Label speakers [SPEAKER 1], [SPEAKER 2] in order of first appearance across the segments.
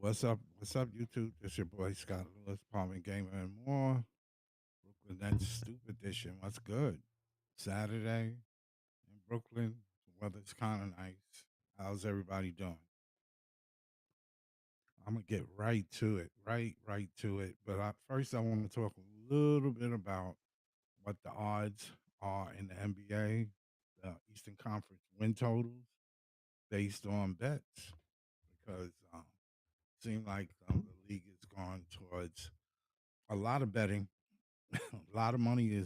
[SPEAKER 1] What's up, YouTube? This your boy Scott Lewis, Palmer Gamer and more. Brooklyn Nets Stoop Edition. What's good? Saturday in Brooklyn. The weather's kind of nice. How's everybody doing? I'm gonna get right to it. Right to it. But first, I want to talk a little bit about what the odds are in the NBA, the Eastern Conference win totals based on bets, because it seems like the league is going towards a lot of betting. A lot of money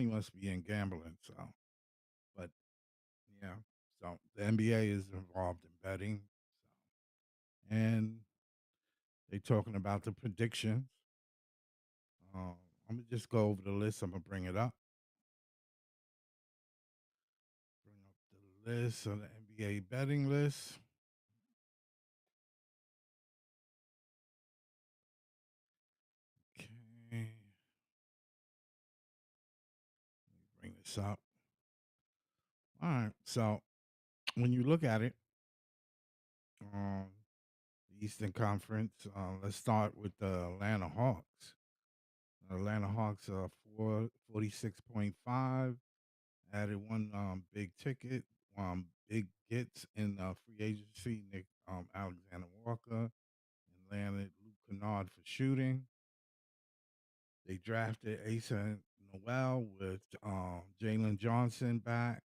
[SPEAKER 1] must be in gambling. So, but yeah, so the NBA is involved in betting, so, and they talking about the predictions. I'm gonna just go over the list. I'm gonna bring it up. Bring up the list of the NBA betting list. Okay, bring this up. All right. So when you look at it, um, the Eastern Conference. Let's start with the Atlanta Hawks. Atlanta Hawks are 46.5. Added one big ticket, big gets in free agency. Nick Alexander Walker and landed Luke Kennard for shooting. They drafted Asa Noel with Jalen Johnson back.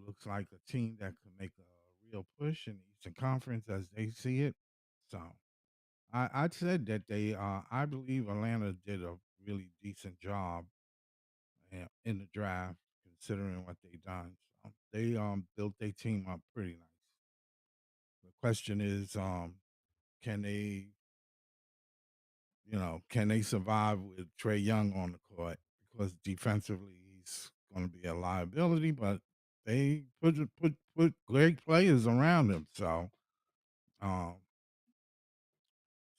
[SPEAKER 1] Looks like a team that could make a real push in the Eastern Conference as they see it. So I said that I believe Atlanta did a really decent job in the draft, considering what they done. So they built their team up pretty nice. The question is, can they, can they survive with Trey Young on the court? Because defensively he's going to be a liability, but they put great players around him. So, um,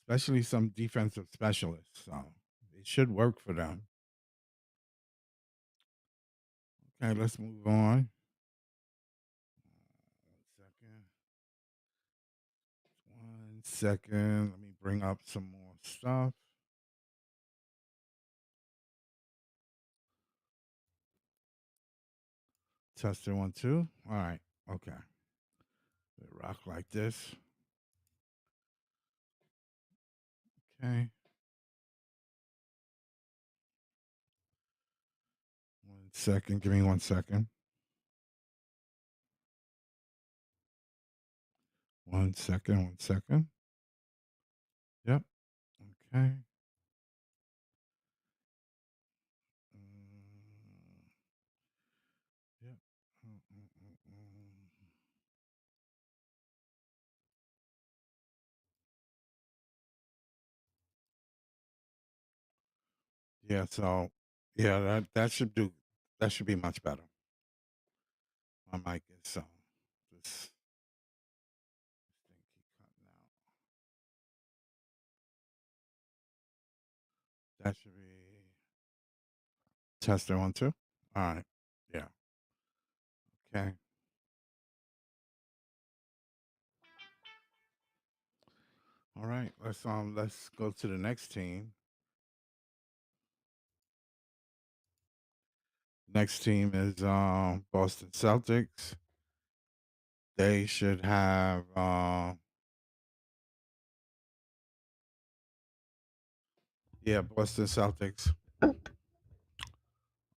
[SPEAKER 1] especially some defensive specialists. So it should work for them. Okay, let's move on. 1 second. 1 second. Let me bring up some more stuff. Testing 1 2. All right. Okay. Rock like this. Okay. 1 second. Give me 1 second. 1 second. 1 second. Yep. Okay. Yep. Mm. Yeah. So, yeah, that should do. That should be much better. My mic is this thing keep cutting out. That should be tester 1 2. All right. Yeah. Okay. All right. Let's go to the next team. Next team is Boston Celtics. They should have Boston Celtics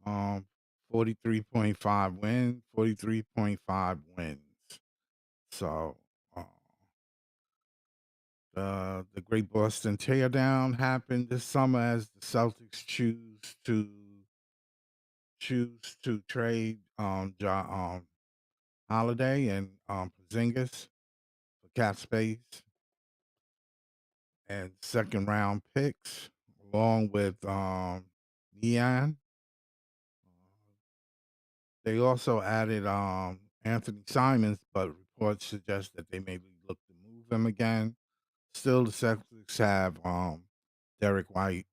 [SPEAKER 1] 43.5 wins, 43.5 wins. So the Great Boston Teardown happened this summer as the Celtics choose to trade Holiday and Porzingis for cap space and second round picks, along with Neon. They also added Anthony Simons, but reports suggest that they may look to move him again. Still, the Celtics have Derek White,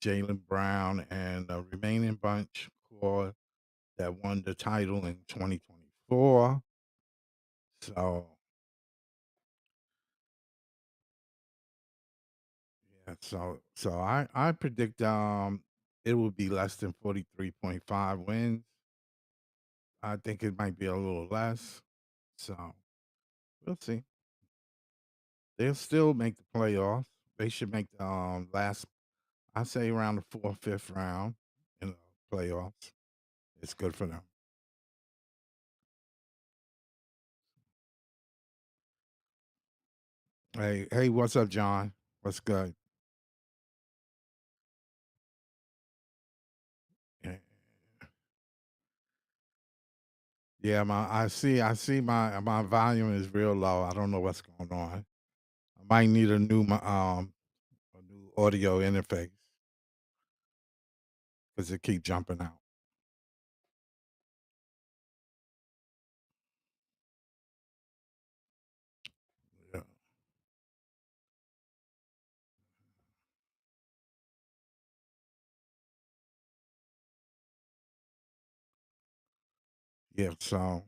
[SPEAKER 1] Jalen Brown, and the remaining bunch core that won the title in 2024. So So I predict it will be less than 43.5 wins. I think it might be a little less. So we'll see. They'll still make the playoffs. They should make the last, I say around the fourth, fifth round in the playoffs. It's good for them. Hey, what's up, John? What's good? Yeah, yeah, I see my volume is real low. I don't know what's going on. I might need a new audio interface because it keep jumping out. Yeah, yeah. So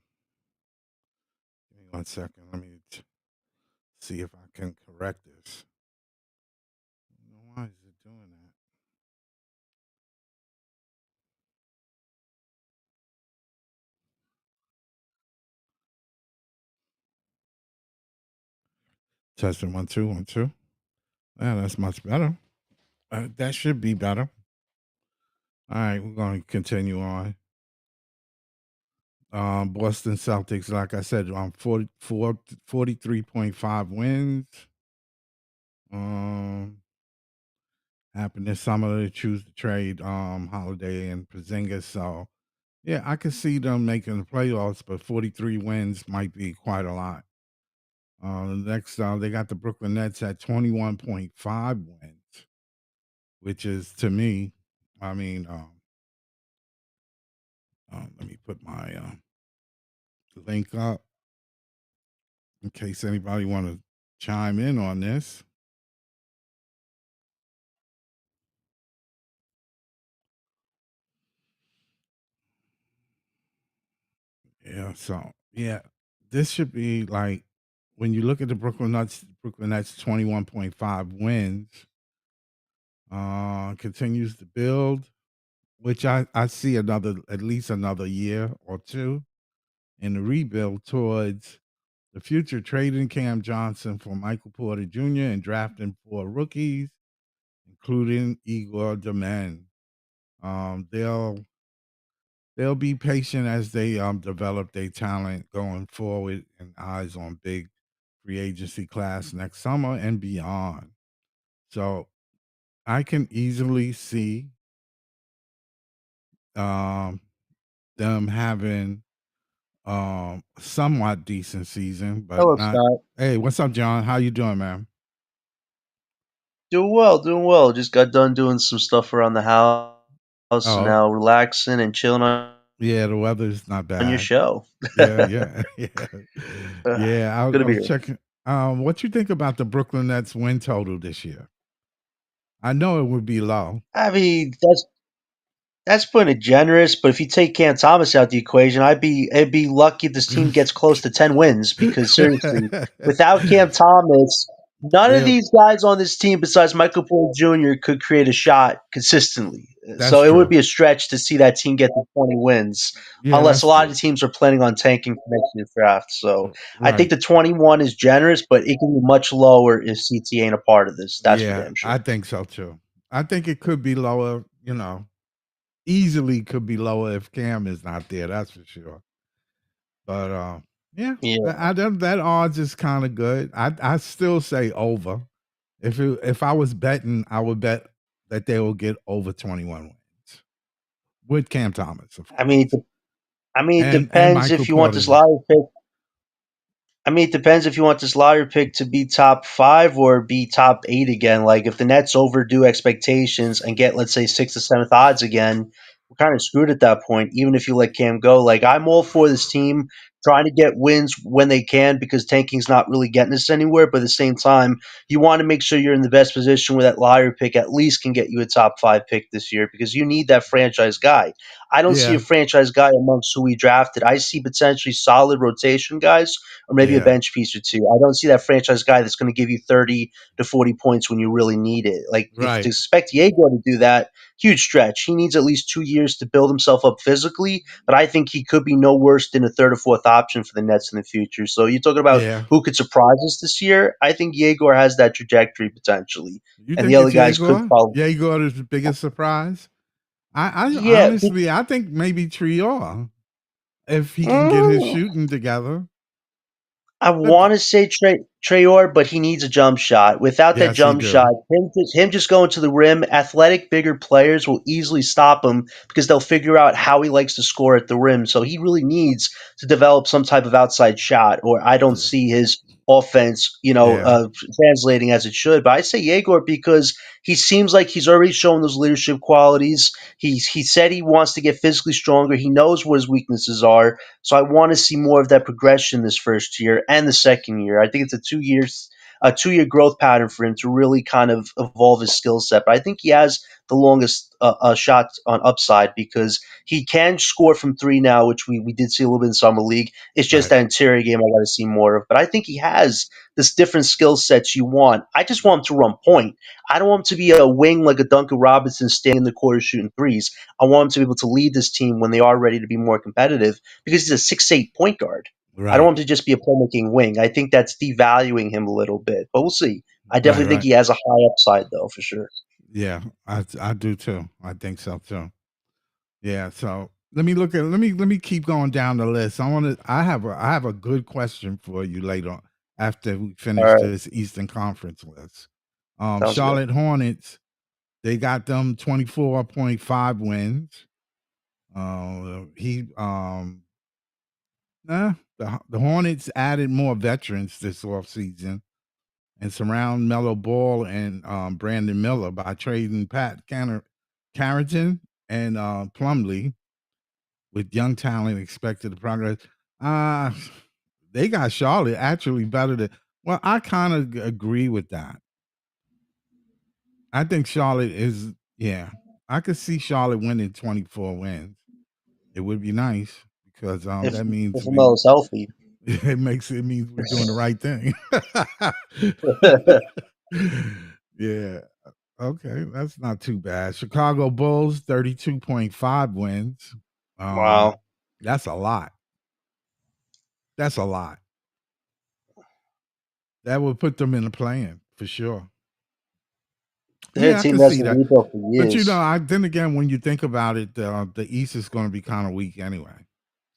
[SPEAKER 1] give me 1 second. Let me see if I can correct this. I don't know why is it doing that. Testing 1 2 1 2. Yeah, that's much better. That should be better. All right, we're going to continue on. Boston Celtics, like I said, 43.5 wins. Um, Happened this summer to choose to trade Holiday and Porzingis. So yeah, I could see them making the playoffs, but 43 wins might be quite a lot. Next, they got the Brooklyn Nets at 21.5 wins, which is to me, I mean, let me put my link up in case anybody want to chime in on this. Yeah, so yeah, this should be like when you look at the Brooklyn Nets 21.5 wins, continues to build, which I see another at least another year or two in the rebuild towards the future, trading Cam Johnson for Michael Porter Jr. and drafting 4 rookies, including Igor Demen. They'll be patient as they develop their talent going forward and eyes on big free agency class next summer and beyond. So I can easily see um, them having somewhat decent season, but
[SPEAKER 2] Hello,
[SPEAKER 1] not.
[SPEAKER 2] Scott.
[SPEAKER 1] Hey, what's up, John? How you doing, man?
[SPEAKER 2] Doing well, doing well. Just got done doing some stuff around the house, and
[SPEAKER 1] Oh,
[SPEAKER 2] now relaxing and chilling
[SPEAKER 1] yeah, the weather's not
[SPEAKER 2] on your
[SPEAKER 1] bad.
[SPEAKER 2] show.
[SPEAKER 1] Yeah, yeah, yeah, yeah.
[SPEAKER 2] Good
[SPEAKER 1] I
[SPEAKER 2] to be
[SPEAKER 1] was
[SPEAKER 2] here.
[SPEAKER 1] checking. What you think about the Brooklyn Nets win total this year? I know it would be low.
[SPEAKER 2] I mean, that's putting it generous, but if you take Cam Thomas out the equation, I'd be lucky if this team gets close to 10 wins because seriously, without Cam Thomas, none of
[SPEAKER 1] They'll
[SPEAKER 2] these guys on this team besides Michael Porter Jr. could create a shot consistently.
[SPEAKER 1] That's
[SPEAKER 2] So it would
[SPEAKER 1] true.
[SPEAKER 2] be a stretch to see that team get to 20 wins,
[SPEAKER 1] Yeah,
[SPEAKER 2] unless a
[SPEAKER 1] that's
[SPEAKER 2] lot of
[SPEAKER 1] true.
[SPEAKER 2] the teams are planning on tanking for next year's draft. So I think
[SPEAKER 1] Right.
[SPEAKER 2] the 21 is generous, but it can be much lower if CT ain't a part of this. That's for
[SPEAKER 1] Yeah,
[SPEAKER 2] damn
[SPEAKER 1] I
[SPEAKER 2] sure.
[SPEAKER 1] think so too. I think it could be lower, easily could be lower if Cam is not there, that's for sure. But yeah,
[SPEAKER 2] Yeah.
[SPEAKER 1] that odds is kind of good. I still say over. If I was betting, I would bet that they will get over 21 wins with Cam Thomas, of
[SPEAKER 2] I mean,
[SPEAKER 1] course,
[SPEAKER 2] I mean, it
[SPEAKER 1] and
[SPEAKER 2] depends
[SPEAKER 1] Michael
[SPEAKER 2] if you want
[SPEAKER 1] Porter
[SPEAKER 2] this
[SPEAKER 1] Jr.
[SPEAKER 2] lottery pick. I mean, it depends if you want this lottery pick to be top five or be top eight again. Like, if the Nets overdo expectations and get, let's say, sixth or seventh odds again, we're kind of screwed at that point, even if you let Cam go. Like, I'm all for this team trying to get wins when they can because tanking's not really getting us anywhere. But at the same time, you want to make sure you're in the best position where that lottery pick at least can get you a top five pick this year because you need that franchise guy. I don't see a
[SPEAKER 1] Yeah,
[SPEAKER 2] franchise guy amongst who we drafted. I see potentially solid rotation guys or maybe a
[SPEAKER 1] yeah,
[SPEAKER 2] bench piece or two. I don't see that franchise guy that's going to give you 30 to 40 points when you really need it. Like, if to
[SPEAKER 1] right.
[SPEAKER 2] expect Diego to do that, huge stretch. He needs at least 2 years to build himself up physically, but I think he could be no worse than a third or fourth option for the Nets in the future. So you're talking about
[SPEAKER 1] Yeah.
[SPEAKER 2] who could surprise us this year? I think Yegor has that trajectory potentially,
[SPEAKER 1] You
[SPEAKER 2] and the
[SPEAKER 1] think
[SPEAKER 2] other
[SPEAKER 1] it's
[SPEAKER 2] guys could
[SPEAKER 1] Yegor?
[SPEAKER 2] follow.
[SPEAKER 1] Yegor is the biggest surprise? I
[SPEAKER 2] Yeah,
[SPEAKER 1] honestly, I think maybe Trior if he can get his
[SPEAKER 2] mm,
[SPEAKER 1] shooting together.
[SPEAKER 2] I
[SPEAKER 1] But
[SPEAKER 2] want to say Trayor, but he needs a jump shot. Without that
[SPEAKER 1] yes, he
[SPEAKER 2] jump shot,
[SPEAKER 1] do.
[SPEAKER 2] him just going to the rim, athletic, bigger players will easily stop him because they'll figure out how he likes to score at the rim. So he really needs to develop some type of outside shot, or I don't see his offense,
[SPEAKER 1] Yeah,
[SPEAKER 2] translating as it should. But I say Yegor because he seems like he's already shown those leadership qualities. He said he wants to get physically stronger. He knows what his weaknesses are. So I want to see more of that progression this first year and the second year. I think it's a 2 year growth pattern for him to really kind of evolve his skill set. But I think he has the longest shot on upside because he can score from three now, which we did see a little bit in summer league. It's just
[SPEAKER 1] right,
[SPEAKER 2] that interior game I got to see more of. But I think he has this different skill sets you want. I just want him to run point. I don't want him to be a wing like a Duncan Robinson standing in the corner shooting threes. I want him to be able to lead this team when they are ready to be more competitive because he's a 6'8" point guard. I don't
[SPEAKER 1] right,
[SPEAKER 2] want him to just be a playmaking wing. I think that's devaluing him a little bit, but we'll see. I
[SPEAKER 1] right,
[SPEAKER 2] definitely think
[SPEAKER 1] right.
[SPEAKER 2] he has a high upside, though, for sure.
[SPEAKER 1] Yeah, I do too. I think so too. Yeah. So let me keep going down the list. I have a good question for you later after we
[SPEAKER 2] All
[SPEAKER 1] finish
[SPEAKER 2] right,
[SPEAKER 1] this Eastern Conference list.
[SPEAKER 2] sounds good.
[SPEAKER 1] Charlotte Hornets, they got them 24.5 wins. He the Hornets added more veterans this offseason and surround Mellow Ball and Brandon Miller by trading Carrington and Plumlee with young talent expected to progress. Uh, they got Charlotte actually better than. Well, I kind of agree with that. I think Charlotte is. Yeah, I could see Charlotte winning 24 wins. It would be nice because
[SPEAKER 2] If
[SPEAKER 1] that means
[SPEAKER 2] if Melo's healthy,
[SPEAKER 1] it means we're doing the right thing. Yeah. Okay, that's not too bad. Chicago Bulls 32.5 wins.
[SPEAKER 2] wow,
[SPEAKER 1] That's a lot. That's a lot. That would put them in the plan for sure.
[SPEAKER 2] they're a
[SPEAKER 1] Yeah, I
[SPEAKER 2] team
[SPEAKER 1] can
[SPEAKER 2] that's
[SPEAKER 1] see
[SPEAKER 2] been
[SPEAKER 1] that.
[SPEAKER 2] rebuilt for
[SPEAKER 1] But
[SPEAKER 2] years.
[SPEAKER 1] I then again, when you think about it, the East is going to be kind of weak anyway.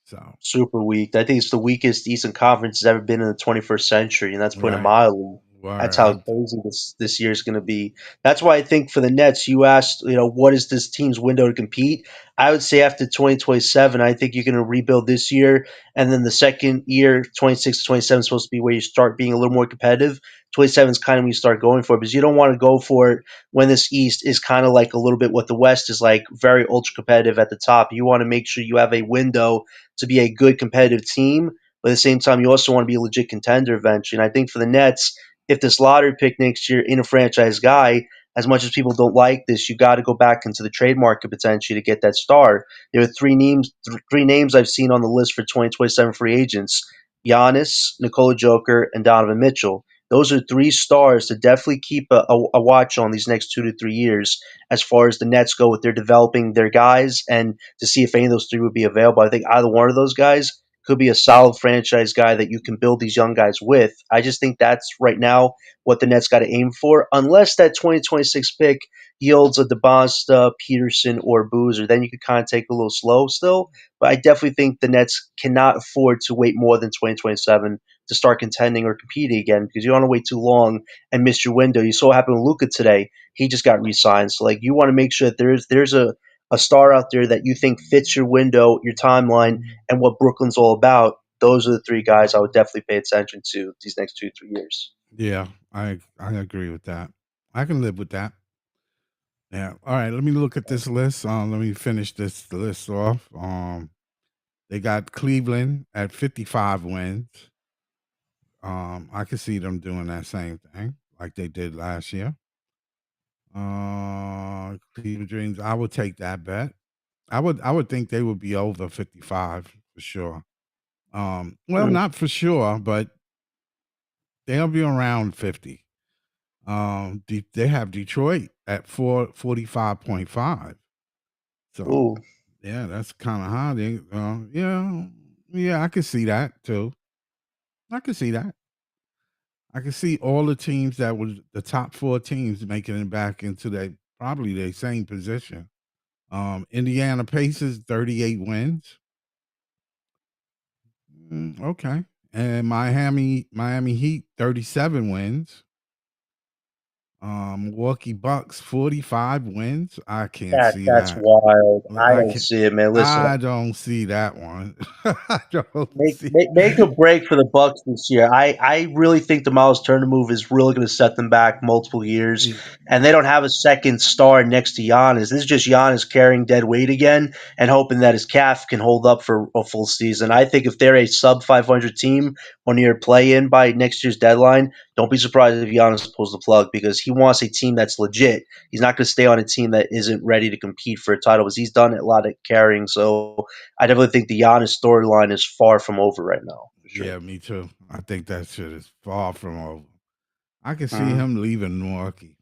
[SPEAKER 1] So
[SPEAKER 2] Super weak. I think it's the weakest Eastern Conference has ever been in the 21st century, and that's putting it
[SPEAKER 1] right,
[SPEAKER 2] mildly. That's how
[SPEAKER 1] word,
[SPEAKER 2] crazy this year is going to be. That's why I think for the Nets, you asked, what is this team's window to compete? I would say after 2027, I think you're going to rebuild this year, and then the second year, 26 to 27, is supposed to be where you start being a little more competitive. 27 is kind of when you start going for it because you don't want to go for it when this East is kind of like a little bit what the West is like, very ultra competitive at the top. You want to make sure you have a window to be a good competitive team, but at the same time, you also want to be a legit contender eventually. And I think for the Nets, if this lottery pick next year in a franchise guy, as much as people don't like this, you got to go back into the trade market potentially to get that star. There are three names I've seen on the list for 2027 free agents: Giannis, Nikola Joker, and Donovan Mitchell. Those are three stars to definitely keep a watch on these next 2 to 3 years as far as the Nets go with their developing their guys and to see if any of those three would be available. I think either one of those guys could be a solid franchise guy that you can build these young guys with. I just think that's right now what the Nets got to aim for, unless that 2026 pick yields a DeBosta, Peterson, or Boozer. Then you could kind of take a little slow still. But I definitely think the Nets cannot afford to wait more than 2027 to start contending or competing again because you don't want to wait too long and miss your window. You saw what happened with Luca today. He just got re-signed. So like you want to make sure that there's a star out there that you think fits your window, your timeline, and what Brooklyn's all about. Those are the three guys I would definitely pay attention to these next 2 3 years.
[SPEAKER 1] yeah, I agree with that. I can live with that. Yeah. All right. Let me look at this list. Let me finish this list off. They got Cleveland at 55 wins. I could see them doing that same thing like they did last year. Cleveland Dreams. I would take that bet. I would think they would be over 55 for sure. Well,
[SPEAKER 2] Hmm.
[SPEAKER 1] not for sure, but they'll be around 50. They have Detroit at 445.5. So
[SPEAKER 2] Ooh,
[SPEAKER 1] yeah, that's kind of high. Yeah, yeah, I can see that too. I can see that. I can see all the teams that was the top four teams making it back into their probably their same position. Indiana Pacers 38 wins. Okay, and Miami Heat 37 wins. Milwaukee Bucks 45 wins. I can't see
[SPEAKER 2] that's
[SPEAKER 1] that.
[SPEAKER 2] wild. I
[SPEAKER 1] I
[SPEAKER 2] don't
[SPEAKER 1] can
[SPEAKER 2] see it, man. Listen,
[SPEAKER 1] I don't see that one. I don't
[SPEAKER 2] Make,
[SPEAKER 1] see
[SPEAKER 2] make make a break for the Bucks this year. I really think the Miles Turner move is really going to set them back multiple years,
[SPEAKER 1] it.
[SPEAKER 2] and they don't have a second star next to Giannis. This is just Giannis carrying dead weight again and hoping that his calf can hold up for a full season. I think if they're a sub 500 team when you're play in by next year's deadline, don't be surprised if Giannis pulls the plug because he wants a team that's legit. He's not going to stay on a team that isn't ready to compete for a title because he's done a lot of carrying. So I definitely think the Giannis storyline is far from over right now, for sure.
[SPEAKER 1] Yeah, me too. I think that shit is far from over. I can see
[SPEAKER 2] Mhm.
[SPEAKER 1] him leaving Milwaukee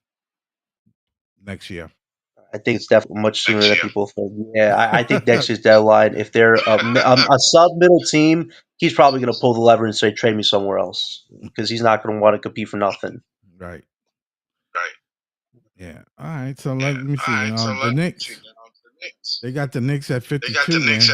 [SPEAKER 1] next year.
[SPEAKER 2] I think it's definitely much sooner than people think. Yeah, I think next year's deadline, if they're a sub middle team, he's probably going to pull the lever and say, trade me somewhere else because he's not going to want to compete for nothing.
[SPEAKER 1] Right. Yeah. All right. So let me see. The Knicks. They got the Knicks at 52 wins.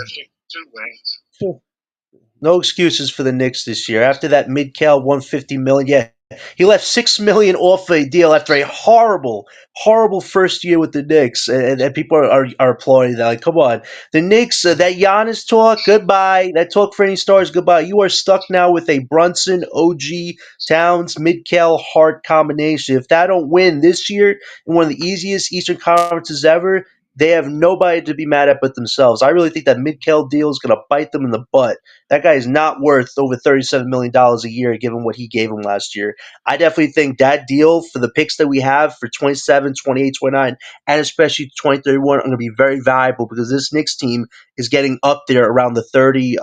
[SPEAKER 2] No excuses for the Knicks this year. After that mid-cal 150 million, yeah, he left 6 million off a deal after a horrible, horrible first year with the Knicks, and people are applauding that. Like, come on, the Knicks, that Giannis talk, goodbye. That talk for any stars, goodbye. You are stuck now with a Brunson, OG, Towns, mid-cal Hart combination. If that don't win this year in one of the easiest Eastern Conferences ever, they have nobody to be mad at but themselves. I really think that mid-cal deal is going to bite them in the butt. That guy is not worth over $37 million a year given what he gave him last year. I definitely think that deal for the picks that we have for 27, 28, 29, and especially 2031 are going to be very valuable because this Knicks team is getting up there around the 30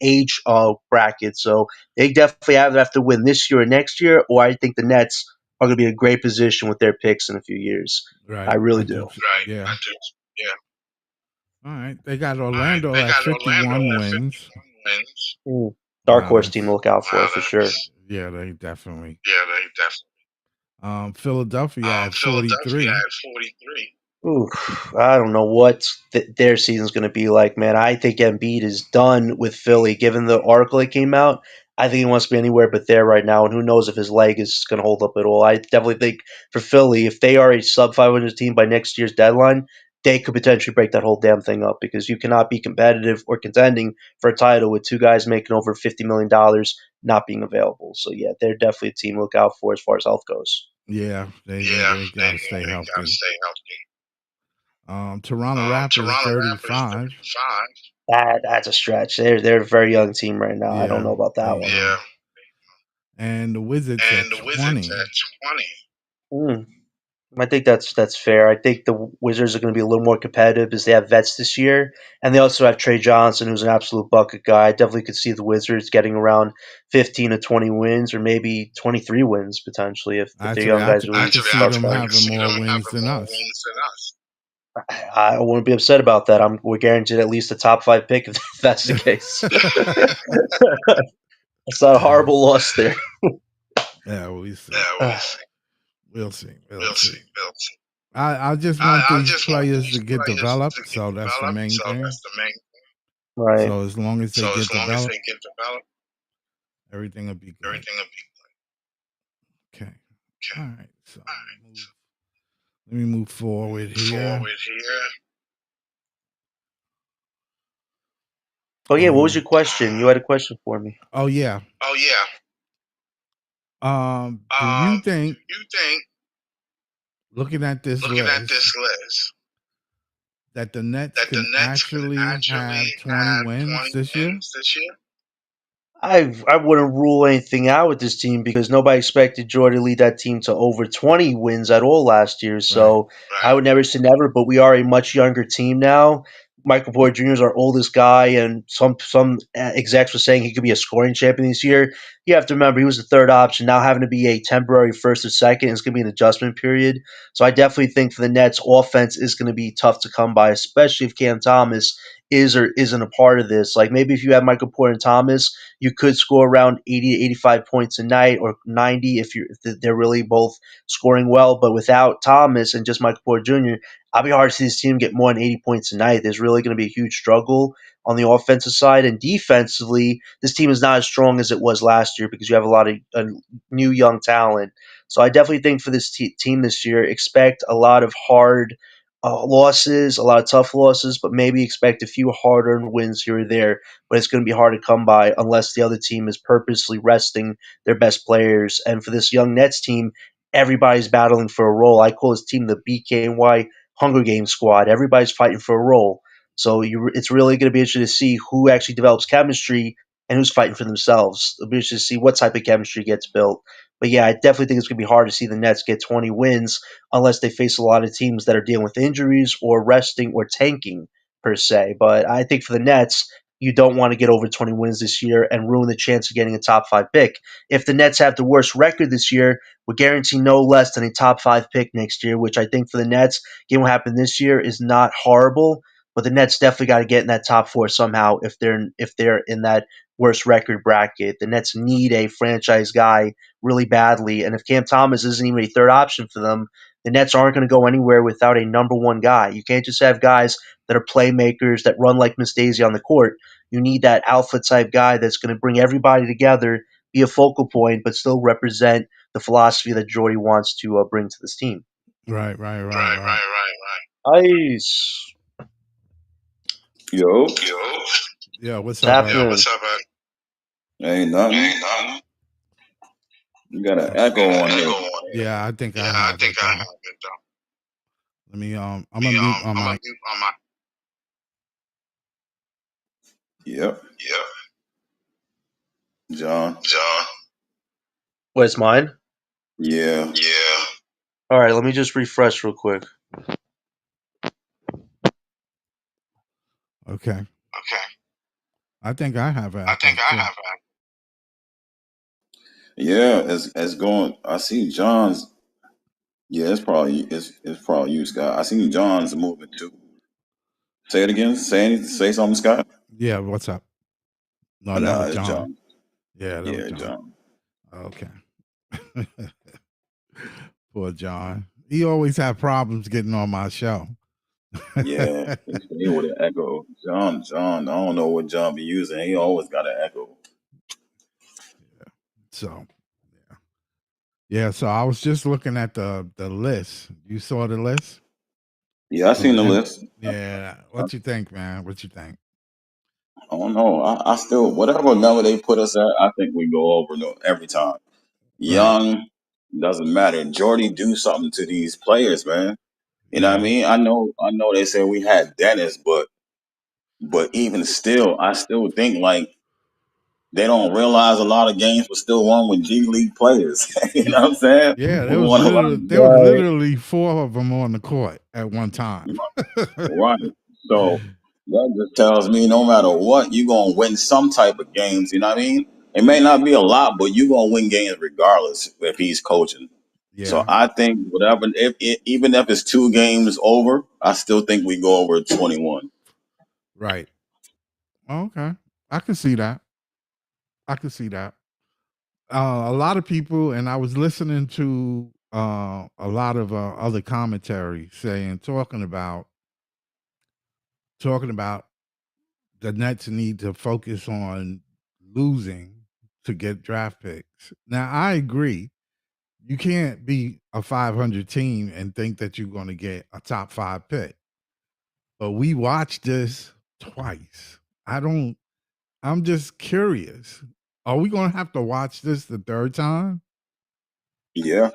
[SPEAKER 2] age bracket. So they definitely have to win this year or next year, or I think the Nets are going to be in a great position with their picks in a few years. I
[SPEAKER 1] Right.
[SPEAKER 2] really
[SPEAKER 1] I do.
[SPEAKER 2] do.
[SPEAKER 1] Yeah. All right. They got Orlando at 51 wins.
[SPEAKER 2] Mm. Dark
[SPEAKER 1] Wow.
[SPEAKER 2] horse team to
[SPEAKER 1] That's,
[SPEAKER 2] look out for sure.
[SPEAKER 1] yeah, they definitely. Philadelphia at 43.
[SPEAKER 2] Ooh, I don't know what their season's going to be like, man. I think Embiid is done with Philly. Given the article that came out, I think he wants to be anywhere but there right now. And who knows if his leg is going to hold up at all. I definitely think for Philly, if they are a sub 500 team by next year's deadline, they could potentially break that whole damn thing up because you cannot be competitive or contending for a title with two guys making over $50 million not being available. So yeah, they're definitely a team to look out for as far as health goes.
[SPEAKER 1] Yeah, they got to stay healthy. Toronto Raptors 35.
[SPEAKER 2] That's a stretch. They're a very young team right now. I don't
[SPEAKER 1] Yeah,
[SPEAKER 2] know about that
[SPEAKER 1] they
[SPEAKER 2] one.
[SPEAKER 1] and the Wizards at 20.
[SPEAKER 2] Hmm. I think that's fair. I think the Wizards are going to be a little more competitive as they have vets this year, and they also have Trey Johnson, who's an absolute bucket guy. I definitely could see the Wizards getting around 15 to 20 wins, or maybe 23 wins potentially if their
[SPEAKER 1] Actually,
[SPEAKER 2] young guys
[SPEAKER 1] I
[SPEAKER 2] really
[SPEAKER 1] could see
[SPEAKER 2] start
[SPEAKER 1] them
[SPEAKER 2] playing.
[SPEAKER 1] having more wins than us.
[SPEAKER 2] I wouldn't be upset about that. We're guaranteed at least a top five pick if that's the case. It's not a horrible loss there.
[SPEAKER 1] Yeah, we see.
[SPEAKER 2] Uh,
[SPEAKER 1] We'll see. We'll see. I just want these players to get developed, so that's the main thing.
[SPEAKER 2] right.
[SPEAKER 1] So as long as they get developed, everything will be good. Okay. All right. So let me move forward here.
[SPEAKER 2] Oh yeah, what was
[SPEAKER 1] Um.
[SPEAKER 2] your question? You had a question for me.
[SPEAKER 1] Oh yeah. Do you think, looking at this list, that the Nets can actually have 20 wins this year?
[SPEAKER 2] I wouldn't rule anything out with this team because nobody expected Joy to lead that team to over 20 wins at all last year.
[SPEAKER 1] Right.
[SPEAKER 2] So I would never say never, but we are a much younger team now. Michael Porter Jr. is our oldest guy, and some execs were saying he could be a scoring champion this year. You have to remember he was the third option. Now having to be a temporary first or second is going to be an adjustment period. So I definitely think for the Nets, offense is going to be tough to come by, especially if Cam Thomas is or isn't a part of this. Like maybe if you have Michael Porter and Thomas, you could score around 80 to 85 points a night or 90 if they're really both scoring well. But without Thomas and just Michael Porter Jr., I'll be hard to see this team get more than 80 points a night. There's really going to be a huge struggle on the offensive side. And defensively, this team is not as strong as it was last year because you have a lot of new young talent. So I definitely think for this team this year, expect a lot of hard losses, a lot of tough losses, but maybe expect a few hard earned wins here or there. But it's going to be hard to come by unless the other team is purposely resting their best players. And for this young Nets team, everybody's battling for a role. I call this team the BKY Hunger Games squad. Everybody's fighting for a role. So it's really going to be interesting to see who actually develops chemistry and who's fighting for themselves. It'll be interesting to see what type of chemistry gets built. But yeah, I definitely think it's going to be hard to see the Nets get 20 wins unless they face a lot of teams that are dealing with injuries or resting or tanking per se. But I think for the Nets, you don't want to get over 20 wins this year and ruin the chance of getting a top five pick. If the Nets have the worst record this year, we guarantee no less than a top five pick next year, which I think for the Nets, given what happened this year, is not horrible. But the Nets definitely got to get in that top four somehow if they're in that worst record bracket. The Nets need a franchise guy really badly, and if Cam Thomas isn't even a third option for them, the Nets aren't going to go anywhere without a number one guy. You can't just have guys that are playmakers that run like Miss Daisy on the court. You need that alpha type guy that's going to bring everybody together, be a focal point, but still represent the philosophy that Jordy wants to bring to this team.
[SPEAKER 1] Right, right, right,
[SPEAKER 2] Right,
[SPEAKER 1] right.
[SPEAKER 2] right, right, right. Ice.
[SPEAKER 3] Yo,
[SPEAKER 2] Yo.
[SPEAKER 1] Yeah, what's
[SPEAKER 2] What's
[SPEAKER 1] up,
[SPEAKER 2] happening?
[SPEAKER 1] Ike?
[SPEAKER 2] Yeah, what's up, man?
[SPEAKER 3] ain't nothing.
[SPEAKER 2] Ain't nothing.
[SPEAKER 3] You got an
[SPEAKER 1] Oh,
[SPEAKER 2] You got
[SPEAKER 3] echo
[SPEAKER 2] an
[SPEAKER 3] on
[SPEAKER 2] echo
[SPEAKER 3] here.
[SPEAKER 2] on here.
[SPEAKER 1] yeah, I think I
[SPEAKER 2] Yeah, I
[SPEAKER 1] have
[SPEAKER 2] think
[SPEAKER 1] it
[SPEAKER 2] I
[SPEAKER 1] though.
[SPEAKER 2] have it though.
[SPEAKER 1] Let me I'm gonna mute my
[SPEAKER 2] I'm gonna
[SPEAKER 1] mic.
[SPEAKER 2] mute on my.
[SPEAKER 3] Yep,
[SPEAKER 2] Yep.
[SPEAKER 3] John.
[SPEAKER 2] John. Where's mine?
[SPEAKER 3] Yeah,
[SPEAKER 2] Yeah. All right, let me just refresh real quick.
[SPEAKER 1] Okay.
[SPEAKER 2] Okay.
[SPEAKER 1] I think I have an
[SPEAKER 2] I
[SPEAKER 1] echo
[SPEAKER 2] think I
[SPEAKER 1] too.
[SPEAKER 2] have an.
[SPEAKER 3] yeah. It's going. I see John's. Yeah, it's probably you, Scott. I see John's moving too. Say it again. Say something, Scott.
[SPEAKER 1] Yeah, what's up? No, that
[SPEAKER 3] Nah,
[SPEAKER 1] was
[SPEAKER 3] it's
[SPEAKER 1] John.
[SPEAKER 3] John.
[SPEAKER 1] Yeah, that was
[SPEAKER 3] Yeah,
[SPEAKER 1] John.
[SPEAKER 3] John.
[SPEAKER 1] Okay. Poor John. He always have problems getting on my show.
[SPEAKER 3] Yeah, he with an echo. John. I don't know what John be using. He always got an echo.
[SPEAKER 1] So yeah, so I was just looking at the list. You saw the list?
[SPEAKER 3] Yeah, I
[SPEAKER 1] Of
[SPEAKER 3] seen the
[SPEAKER 1] M-
[SPEAKER 3] list.
[SPEAKER 1] yeah.
[SPEAKER 3] I,
[SPEAKER 1] What you think, man? What you think?
[SPEAKER 3] I don't know. I still whatever number they put us at, I think we go over every time.
[SPEAKER 1] Right.
[SPEAKER 3] Young, doesn't matter. Jordy do something to these players, man. You know what I
[SPEAKER 1] Yeah.
[SPEAKER 3] mean? I know they said we had Dennis, but even still, I still think like they don't realize a lot of games were still won with G League players. You know what I'm saying?
[SPEAKER 1] Yeah,
[SPEAKER 3] We won a lot of
[SPEAKER 1] there was
[SPEAKER 3] games.
[SPEAKER 1] literally four of them on the court at one time.
[SPEAKER 3] Right. So that just tells me no matter what, you're gonna win some type of games, you know what I mean? It may not be a lot, but you're gonna win games regardless if he's coaching. So
[SPEAKER 1] Yeah.
[SPEAKER 3] I think whatever, even if it's 2 games over, I still think we go over 21.
[SPEAKER 1] Right. Okay. I can see that. I can see that. A lot of people, and I was listening to a lot of other commentary saying, talking about the Nets need to focus on losing to get draft picks. Now, I agree. You can't be a 500 team and think that you're going to get a top five pick. But we watched this twice. I'm just curious. Are we going to have to watch this the third time?
[SPEAKER 3] Yeah,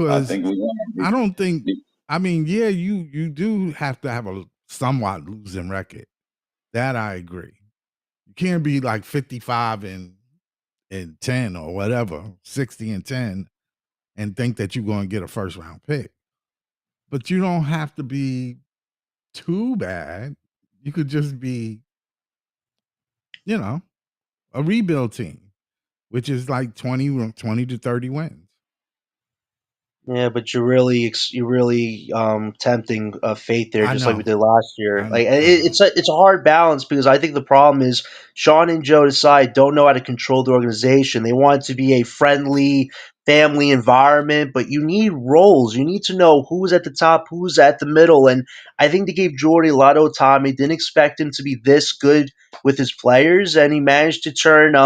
[SPEAKER 3] I
[SPEAKER 1] Because
[SPEAKER 3] think we're gonna
[SPEAKER 1] I don't think,
[SPEAKER 3] be.
[SPEAKER 1] I mean, yeah, you do have to have a somewhat losing record. That I agree. You can't be like 55 and 10 or whatever, 60 and 10 and think that you're going to get a first round pick. But you don't have to be too bad. You could just be, you know, a rebuild team, which is like 20 to 30 wins.
[SPEAKER 2] Yeah, but you're really tempting fate there,
[SPEAKER 1] I
[SPEAKER 2] just like we
[SPEAKER 1] know.
[SPEAKER 2] did last year. Like
[SPEAKER 1] I know.
[SPEAKER 2] it's a hard balance because I think the problem is Sean and Joe decide don't know how to control the organization. They want it to be a friendly family environment, but you need roles. You need to know who's at the top, who's at the middle, and I think they gave Jordy a lot of autonomy. Didn't expect him to be this good with his players, and he managed to turn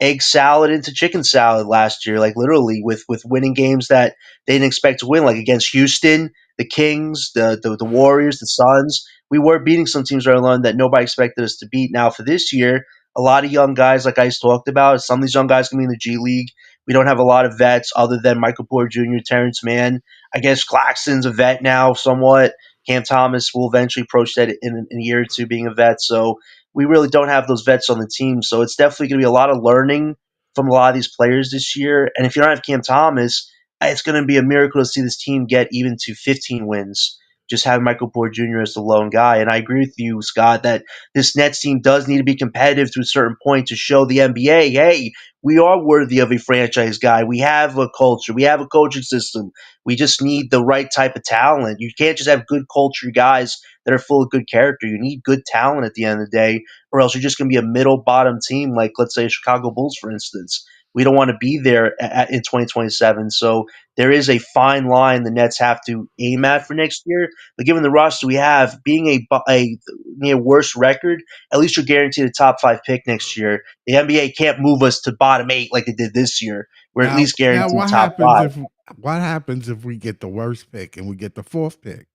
[SPEAKER 2] egg salad into chicken salad last year, like literally with winning games that they didn't expect to win, like against Houston, the Kings, the Warriors, the Suns. We were beating some teams early on that nobody expected us to beat. Now for this year, a lot of young guys, like I talked about. Some of these young guys can be in the G League. We don't have a lot of vets other than Michael Porter Jr., Terrence Mann. I guess Claxton's a vet now, somewhat. Cam Thomas will eventually approach that in a year or two being a vet. So we really don't have those vets on the team. So it's definitely going to be a lot of learning from a lot of these players this year. And if you don't have Cam Thomas, it's going to be a miracle to see this team get even to 15 wins. Just having Michael Porter Jr. as the lone guy. And I agree with you, Scott, that this Nets team does need to be competitive to a certain point to show the NBA, hey, we are worthy of a franchise guy. We have a culture. We have a coaching system. We just need the right type of talent. You can't just have good culture guys that are full of good character. You need good talent at the end of the day, or else you're just going to be a middle bottom team, like, let's say, Chicago Bulls, for instance. We don't want to be there in 2027. So there is a fine line the Nets have to aim at for next year. But given the roster we have, being a near worst record, at least you're guaranteed a top five pick next year. The NBA can't move us to bottom eight like it did this year. We're at least
[SPEAKER 1] Now
[SPEAKER 2] guaranteed top five.
[SPEAKER 1] what happens if we get the worst pick and we get the fourth pick?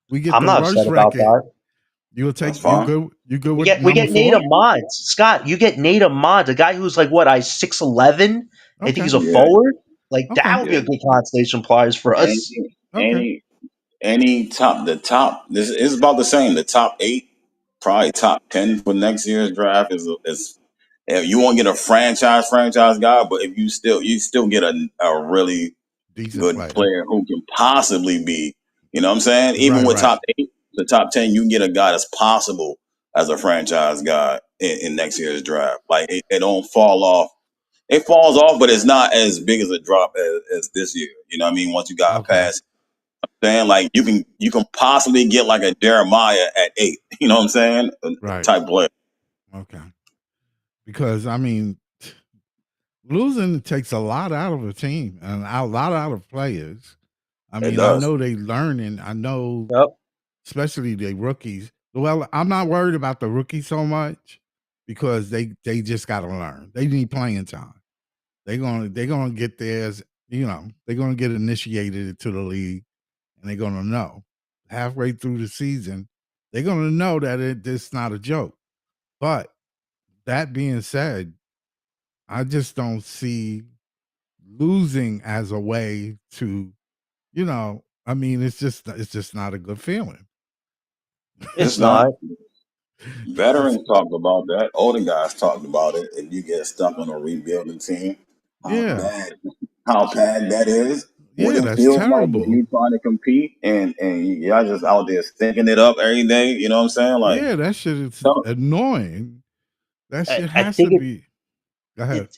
[SPEAKER 1] We get
[SPEAKER 2] I'm
[SPEAKER 1] the
[SPEAKER 2] not upset
[SPEAKER 1] worst
[SPEAKER 2] about
[SPEAKER 1] record.
[SPEAKER 2] that.
[SPEAKER 1] You'll
[SPEAKER 3] That's
[SPEAKER 1] take
[SPEAKER 3] fine.
[SPEAKER 1] you go
[SPEAKER 2] We
[SPEAKER 1] with
[SPEAKER 2] get we
[SPEAKER 1] number
[SPEAKER 2] get Nate
[SPEAKER 1] 4?
[SPEAKER 2] Ahmad. Scott, you get Nate Ahmad, a guy who's like what, I 6'11". I think
[SPEAKER 1] Okay.
[SPEAKER 2] he's a
[SPEAKER 3] Yeah,
[SPEAKER 2] forward. Like that
[SPEAKER 1] Okay.
[SPEAKER 2] would be
[SPEAKER 3] yeah.
[SPEAKER 2] a good constellation pliers for
[SPEAKER 3] Any
[SPEAKER 2] us.
[SPEAKER 1] Okay.
[SPEAKER 3] any any top the top. This is about the same. The top eight, probably top 10 for next year's draft is. If you won't get a franchise guy, but if you still get a really
[SPEAKER 1] Decent
[SPEAKER 3] good
[SPEAKER 1] player.
[SPEAKER 3] player who can possibly be, you know what I'm saying? Even
[SPEAKER 1] Right,
[SPEAKER 3] with
[SPEAKER 1] right.
[SPEAKER 3] top eight, the top 10, you can get a guy that's possible as a franchise guy in next year's draft. Like it don't fall off. It falls off, but it's not as big as a drop as this year. You know what I mean? Once you got
[SPEAKER 1] Okay.
[SPEAKER 3] past saying like you can possibly get like a Jeremiah at 8. You know what I'm saying?
[SPEAKER 1] Right.
[SPEAKER 3] Type player.
[SPEAKER 1] Okay. Because I mean, losing takes a lot out of a team and a lot out of players. I
[SPEAKER 3] It
[SPEAKER 1] mean, I
[SPEAKER 3] does.
[SPEAKER 1] know they learning. I know,
[SPEAKER 2] Yep.
[SPEAKER 1] especially the rookies. Well, I'm not worried about the rookies so much because they just got to learn. They need playing time. They're gonna get theirs. They're gonna get initiated into the league, and they're gonna know halfway through the season. They're gonna know that it's not a joke. But that being said, I just don't see losing as a way to, I mean, it's just not a good feeling.
[SPEAKER 3] It's
[SPEAKER 2] It's
[SPEAKER 3] not.
[SPEAKER 2] not.
[SPEAKER 1] It's-
[SPEAKER 3] Veterans talked about that. Older guys talked about it. And you get stuck on a rebuilding team, how
[SPEAKER 1] yeah,
[SPEAKER 3] bad how bad that is. What
[SPEAKER 1] yeah,
[SPEAKER 3] it
[SPEAKER 1] that's
[SPEAKER 3] feels like when
[SPEAKER 1] terrible.
[SPEAKER 3] you trying to compete and y'all just out there stinking it up every day. You know what I'm saying? Like,
[SPEAKER 1] Yeah, that shit is
[SPEAKER 3] so
[SPEAKER 1] annoying. That shit
[SPEAKER 2] I
[SPEAKER 1] has to
[SPEAKER 2] think
[SPEAKER 1] be. Go ahead.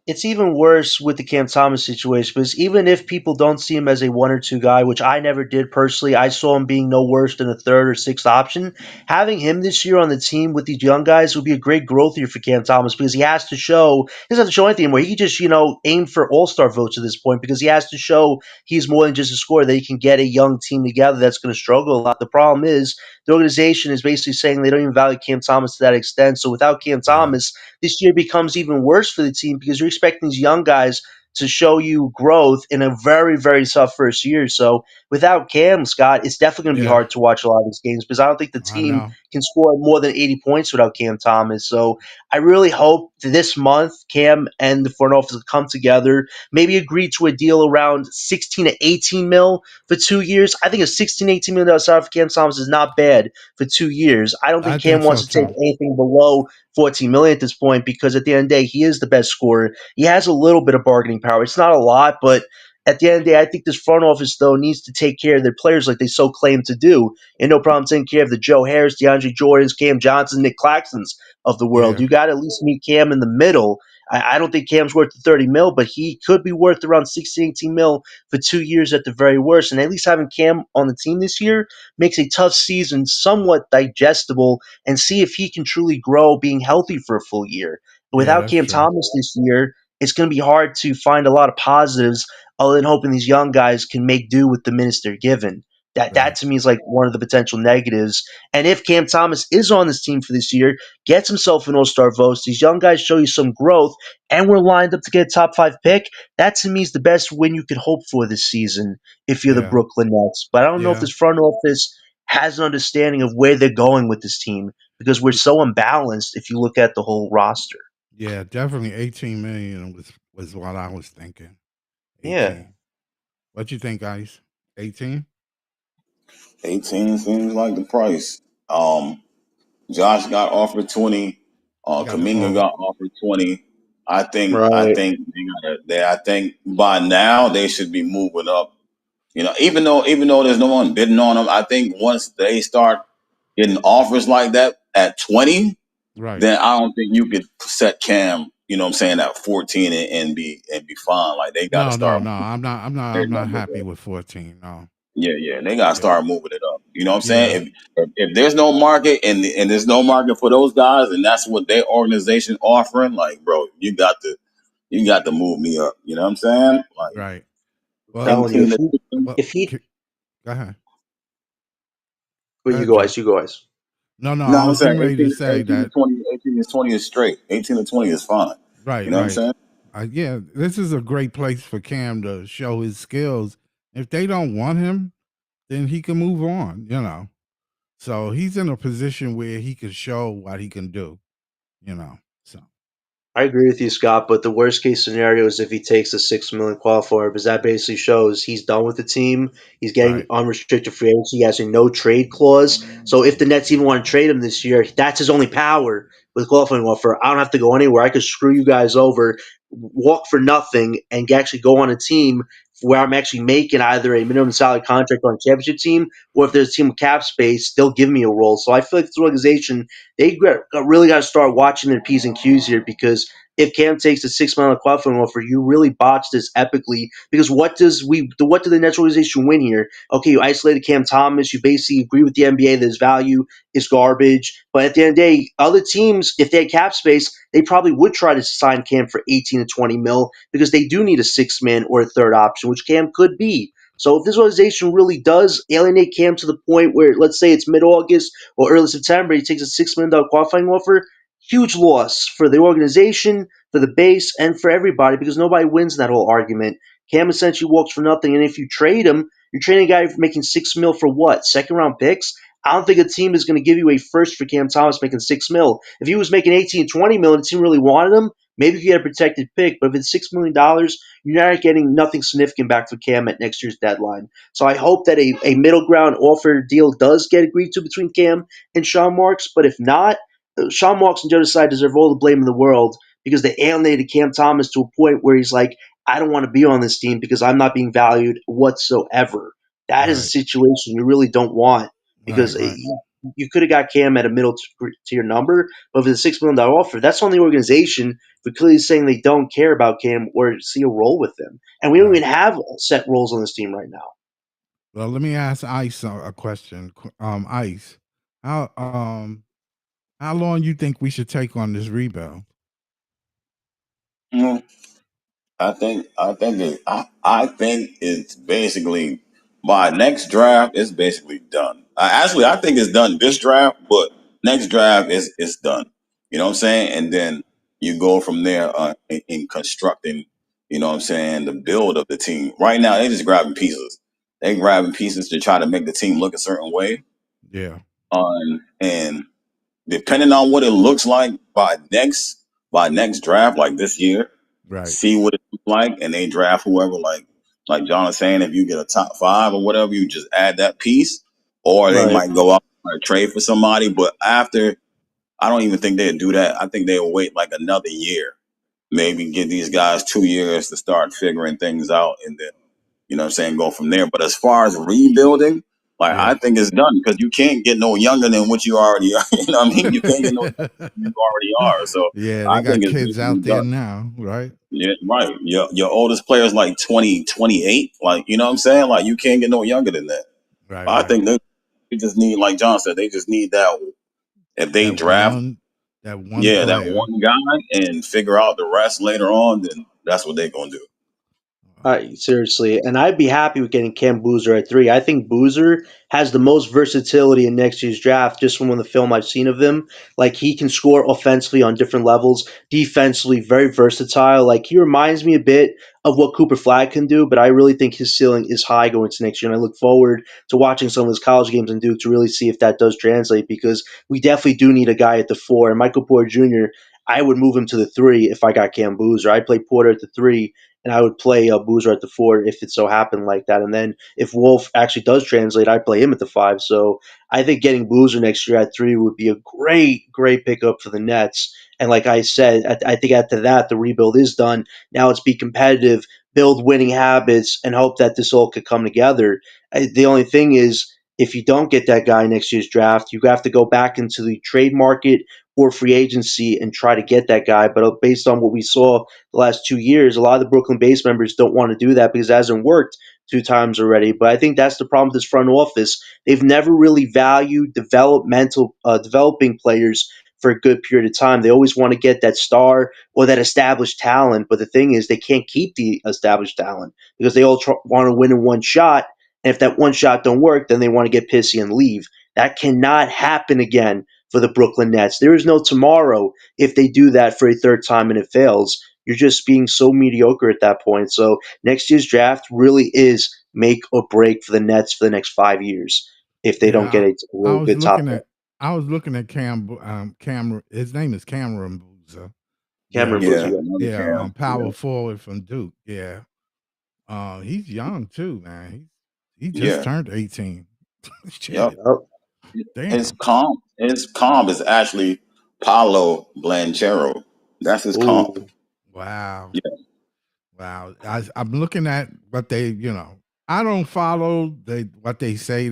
[SPEAKER 2] it's even worse with the Cam Thomas situation because even if people don't see him as a one or two guy, which I never did personally, I saw him being no worse than a third or sixth option. Having him this year on the team with these young guys would be a great growth year for Cam Thomas because he has to show he doesn't have to show anything anymore. He can just aim for All Star votes at this point because he has to show he's more than just a scorer. That he can get a young team together that's going to struggle a lot. The problem is the organization is basically saying they don't even value Cam Thomas to that extent. So without Cam
[SPEAKER 1] Right.
[SPEAKER 2] Thomas, this year becomes even worse for the team because you're expecting these young guys to show you growth in a very, very tough first year. So without Cam, Scott, it's definitely going to be
[SPEAKER 1] Yeah,
[SPEAKER 2] hard to watch a lot of these games because I don't think the
[SPEAKER 1] I
[SPEAKER 2] team
[SPEAKER 1] know.
[SPEAKER 2] can score more than 80 points without Cam Thomas. So I really hope that this month Cam and the front office will come together, maybe agree to a deal around 16 to 18 mil for 2 years. I think a 16, $18 million salary for Cam Thomas is not bad for 2 years. I don't
[SPEAKER 1] I
[SPEAKER 2] think Cam
[SPEAKER 1] think so
[SPEAKER 2] wants to take
[SPEAKER 1] too.
[SPEAKER 2] anything below 14 million at this point because at the end of the day, he is the best scorer. He has a little bit of bargaining power. It's not a lot, but At the end of the day, I think this front office, though, needs to take care of their players like they so claim to do. And no problem taking care of the Joe Harris, DeAndre Jordans, Cam Johnson, Nick Claxtons of the world.
[SPEAKER 1] Yeah,
[SPEAKER 2] You got to at least meet Cam in the middle. I don't think Cam's worth the 30 mil, but he could be worth around 16, 18 mil for 2 years at the very worst. And at least having Cam on the team this year makes a tough season somewhat digestible and see if he can truly grow being healthy for a full year.
[SPEAKER 1] yeah,
[SPEAKER 2] Without
[SPEAKER 1] that's
[SPEAKER 2] Cam
[SPEAKER 1] true.
[SPEAKER 2] Thomas this year, it's going to be hard to find a lot of positives other than hoping these young guys can make do with the minutes they're given. That
[SPEAKER 1] Right.
[SPEAKER 2] to me is like one of the potential negatives. And if Cam Thomas is on this team for this year, gets himself an All-Star vote, these young guys show you some growth, and we're lined up to get a top 5 pick. That to me is the best win you could hope for this season if you're the
[SPEAKER 1] Yeah,
[SPEAKER 2] Brooklyn Nets. But I don't know if
[SPEAKER 1] yeah,
[SPEAKER 2] this front office has an understanding of where they're going with this team because we're
[SPEAKER 1] y-
[SPEAKER 2] so imbalanced if you look at the whole roster.
[SPEAKER 1] yeah. Definitely 18 million was what I was thinking.
[SPEAKER 2] Yeah.
[SPEAKER 1] 18. What you think, guys? 18?
[SPEAKER 3] 18 seems like the price. Josh got offered 20.
[SPEAKER 1] He got the
[SPEAKER 3] Kaminga
[SPEAKER 1] all.
[SPEAKER 3] got offered 20. I
[SPEAKER 2] Right.
[SPEAKER 3] think I think by now they should be moving up. You know, even though there's no one bidding on them, I think once they start getting offers like that at 20,
[SPEAKER 1] Right.
[SPEAKER 3] then I don't think you could set Cam, you know what I'm saying, at 14 and be fine. Like they gotta
[SPEAKER 1] No, no,
[SPEAKER 3] start
[SPEAKER 1] no.
[SPEAKER 3] moving
[SPEAKER 1] I'm not. I'm not.
[SPEAKER 3] their
[SPEAKER 1] I'm not
[SPEAKER 3] numbers
[SPEAKER 1] happy
[SPEAKER 3] up.
[SPEAKER 1] with 14. No.
[SPEAKER 3] Yeah, yeah. They gotta
[SPEAKER 1] Yeah.
[SPEAKER 3] start moving it up. You know what I'm
[SPEAKER 1] Yeah.
[SPEAKER 3] saying? If there's no market and there's no market for those guys and that's what their organization offering, like bro, you got to move me up. You know what I'm saying? Like
[SPEAKER 1] Right.
[SPEAKER 2] I'm
[SPEAKER 1] Well,
[SPEAKER 2] telling you,
[SPEAKER 3] 18 to 20.
[SPEAKER 1] well.
[SPEAKER 2] if he,
[SPEAKER 1] Go ahead. Go
[SPEAKER 2] well,
[SPEAKER 1] ahead, Joe.
[SPEAKER 2] you guys.
[SPEAKER 1] No, no.
[SPEAKER 3] No,
[SPEAKER 1] I
[SPEAKER 3] I'm
[SPEAKER 1] was
[SPEAKER 3] saying
[SPEAKER 1] getting ready to
[SPEAKER 3] 18,
[SPEAKER 1] say
[SPEAKER 3] 18 to
[SPEAKER 1] that.
[SPEAKER 3] 20, 18 to 20 is straight. 18 to 20 is fine. You
[SPEAKER 1] Right.
[SPEAKER 3] know what I'm
[SPEAKER 1] Right.
[SPEAKER 3] saying?
[SPEAKER 1] Yeah. This is a great place for Cam to show his skills. If they don't want him, then he can move on. So he's in a position where he can show what he can do. So
[SPEAKER 2] I agree with you, Scott. But the worst case scenario is if he takes a 6 million qualifier, because that basically shows he's done with the team. He's getting
[SPEAKER 1] right.
[SPEAKER 2] unrestricted free agency. He has a no trade clause. So if the Nets even want to trade him this year, that's his only power with qualifying offer. I don't have to go anywhere. I could screw you guys over, walk for nothing, and actually go on a team where I'm actually making either a minimum salary contract on a championship team, or if there's a team with cap space, they'll give me a role. So I feel like this organization really got to start watching their P's and Q's here because if Cam takes a $6 million qualifying offer, you really botched this epically. Because what do the Nets organization win here? Okay, you isolated Cam Thomas. You basically agree with the NBA that his value is garbage. But at the end of the day, other teams, if they had cap space, they probably would try to sign Cam for 18 to 20 mil because they do need a six man or a third option, which Cam could be. So if this organization really does alienate Cam to the point where, let's say it's mid-August or early September, he takes a $6 million qualifying offer, huge loss for the organization, for the base, and for everybody because nobody wins in that whole argument. Cam essentially walks for nothing, and if you trade him, you're trading a guy for making 6 mil for what? Second round picks? I don't think a team is going to give you a first for Cam Thomas making 6 mil. If he was making 18, 20 mil and the team really wanted him, maybe you get a protected pick. But if it's $6 million, you're not getting nothing significant back for Cam at next year's deadline. So I hope that a middle ground offer deal does get agreed to between Cam and Sean Marks. But if not, Sean Marks and Joe Desai deserve all the blame in the world because they alienated Cam Thomas to a point where he's like, I don't want to be on this team because I'm not being valued whatsoever. That is a
[SPEAKER 1] Right.
[SPEAKER 2] situation you really don't want
[SPEAKER 1] Right.
[SPEAKER 2] because
[SPEAKER 1] Right.
[SPEAKER 2] you could have got Cam at a middle tier number, but with a $6 million offer, that's on the organization for clearly saying they don't care about Cam or see a role with him. And we don't
[SPEAKER 1] Right.
[SPEAKER 2] even have set roles on this team right now.
[SPEAKER 1] Well, let me ask Ice a question. Ice, how how long you think we should take on this rebuild?
[SPEAKER 3] Mm, I think it's basically by next draft it's basically done. I think it's done this draft, but next draft is done. You know what I'm saying? And then you go from there in constructing. You know what I'm saying? The build of the team. Right now they just grabbing pieces. They grabbing pieces to try to make the team look a certain way.
[SPEAKER 1] Yeah.
[SPEAKER 3] And depending on what it looks like by next draft, like this year,
[SPEAKER 1] Right.
[SPEAKER 3] see what it looks like, and they draft whoever. Like John is saying, if you get a top five or whatever, you just add that piece, or they
[SPEAKER 2] Right.
[SPEAKER 3] might go out and trade for somebody. But after, I don't even think they'd do that. I think they'll wait like another year, maybe give these guys 2 years to start figuring things out, and then You know what I'm saying? Go from there. But as far as rebuilding, like I
[SPEAKER 1] Yeah.
[SPEAKER 3] think it's done because you can't get no younger than what you already are. You know what I mean? You can't get no younger than you already are. So
[SPEAKER 1] Yeah,
[SPEAKER 3] I
[SPEAKER 1] they got
[SPEAKER 3] think it's
[SPEAKER 1] kids
[SPEAKER 3] basically
[SPEAKER 1] out there
[SPEAKER 3] done.
[SPEAKER 1] now, right?
[SPEAKER 3] Yeah, right. Your oldest player is like 20, 28. Like, you know what I'm saying? Like you can't get no younger than that.
[SPEAKER 1] Right,
[SPEAKER 3] I
[SPEAKER 1] right.
[SPEAKER 3] think they just need, like John said, they just need that if they
[SPEAKER 1] That
[SPEAKER 3] draft,
[SPEAKER 1] one that one
[SPEAKER 3] yeah, that
[SPEAKER 1] player.
[SPEAKER 3] one guy and figure out the rest later on, then that's what they're gonna do.
[SPEAKER 2] Seriously, and I'd be happy with getting Cam Boozer at 3. I think Boozer has the most versatility in next year's draft, just from the film I've seen of him. Like he can score offensively on different levels, defensively very versatile. Like he reminds me a bit of what Cooper Flag can do, but I really think his ceiling is high going to next year. And I look forward to watching some of his college games in Duke to really see if that does translate, because we definitely do need a guy at the 4. And Michael Porter Jr., I would move him to the 3 if I got Cam Boozer. I'd play Porter at the 3 and I would play Boozer at the 4 if it so happened like that. And then if Wolf actually does translate, I'd play him at the 5. So I think getting Boozer next year at 3 would be a great, great pickup for the Nets. And like I said, I think after that, the rebuild is done. Now it's be competitive, build winning habits, and hope that this all could come together. The only thing is, if you don't get that guy next year's draft, you have to go back into the trade market or free agency and try to get that guy. But based on what we saw the last 2 years, a lot of the Brooklyn base members don't want to do that because it hasn't worked 2 times already. But I think that's the problem with this front office. They've never really valued developing players for a good period of time. They always want to get that star or that established talent. But the thing is, they can't keep the established talent because they all want to win in one shot. And if that one shot don't work, then they want to get pissy and leave. That cannot happen again for the Brooklyn Nets. There is no tomorrow if they do that for a third time and it fails. You're just being so mediocre at that point. So next year's draft really is make or break for the Nets for the next 5 years if they don't get
[SPEAKER 1] Yeah,
[SPEAKER 2] a
[SPEAKER 1] I
[SPEAKER 2] really
[SPEAKER 1] was
[SPEAKER 2] good top
[SPEAKER 1] looking
[SPEAKER 2] pick.
[SPEAKER 1] at Cameron. His name is Cameron Boozer. Yeah,
[SPEAKER 2] Cameron
[SPEAKER 3] Yeah,
[SPEAKER 2] Boozer.
[SPEAKER 3] another
[SPEAKER 1] yeah,
[SPEAKER 3] Cam.
[SPEAKER 1] power
[SPEAKER 3] Yeah,
[SPEAKER 1] forward from Duke. Yeah, he's young too, man. He just
[SPEAKER 3] yeah,
[SPEAKER 1] turned 18.
[SPEAKER 3] yep.
[SPEAKER 1] Shit,
[SPEAKER 2] Oh,
[SPEAKER 1] damn.
[SPEAKER 3] His comp is actually Paulo Blanchero. That's his comp.
[SPEAKER 2] ooh,
[SPEAKER 1] Wow,
[SPEAKER 3] Yeah,
[SPEAKER 1] wow. I'm looking at what they, I don't follow what they say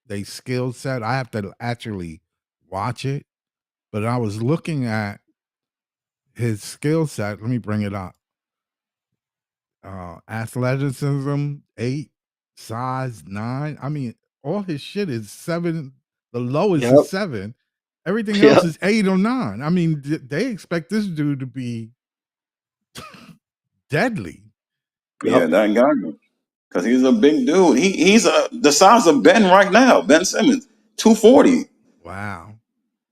[SPEAKER 1] they skill set. I have to actually watch it. But I was looking at his skill set. Let me bring it up. Athleticism 8, size 9. I mean, all his shit is 7. The lowest is
[SPEAKER 2] yep,
[SPEAKER 1] 7. Everything else
[SPEAKER 2] yep,
[SPEAKER 1] is 8 or 9. I mean, they expect this dude to be deadly.
[SPEAKER 3] yeah,
[SPEAKER 2] yep.
[SPEAKER 3] that guy. Because he's a big dude. He's the size of Ben right now. Ben Simmons, 240.
[SPEAKER 1] Wow.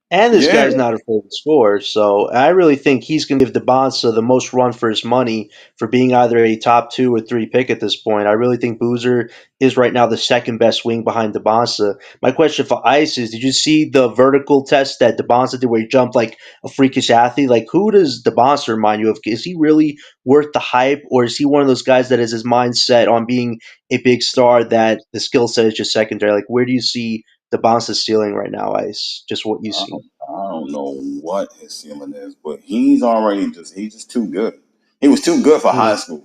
[SPEAKER 2] And this
[SPEAKER 3] Yeah,
[SPEAKER 2] guy's not afraid to score, so I really think he's going to give DeBonsa the most run for his money for being either a top 2 or 3 pick at this point. I really think Boozer is right now the second best wing behind DeBonsa. My question for Ice is: did you see the vertical test that DeBonsa did, where he jumped like a freakish athlete? Like, who does DeBonsa remind you of? Is he really worth the hype, or is he one of those guys that has his mind set on being a big star that the skill set is just secondary? Like, where do you see DeBonsa's ceiling right now, Ice? Just what you see.
[SPEAKER 3] I don't know what his ceiling is, but he's just too good. He was too good for high
[SPEAKER 2] Mm.
[SPEAKER 3] school,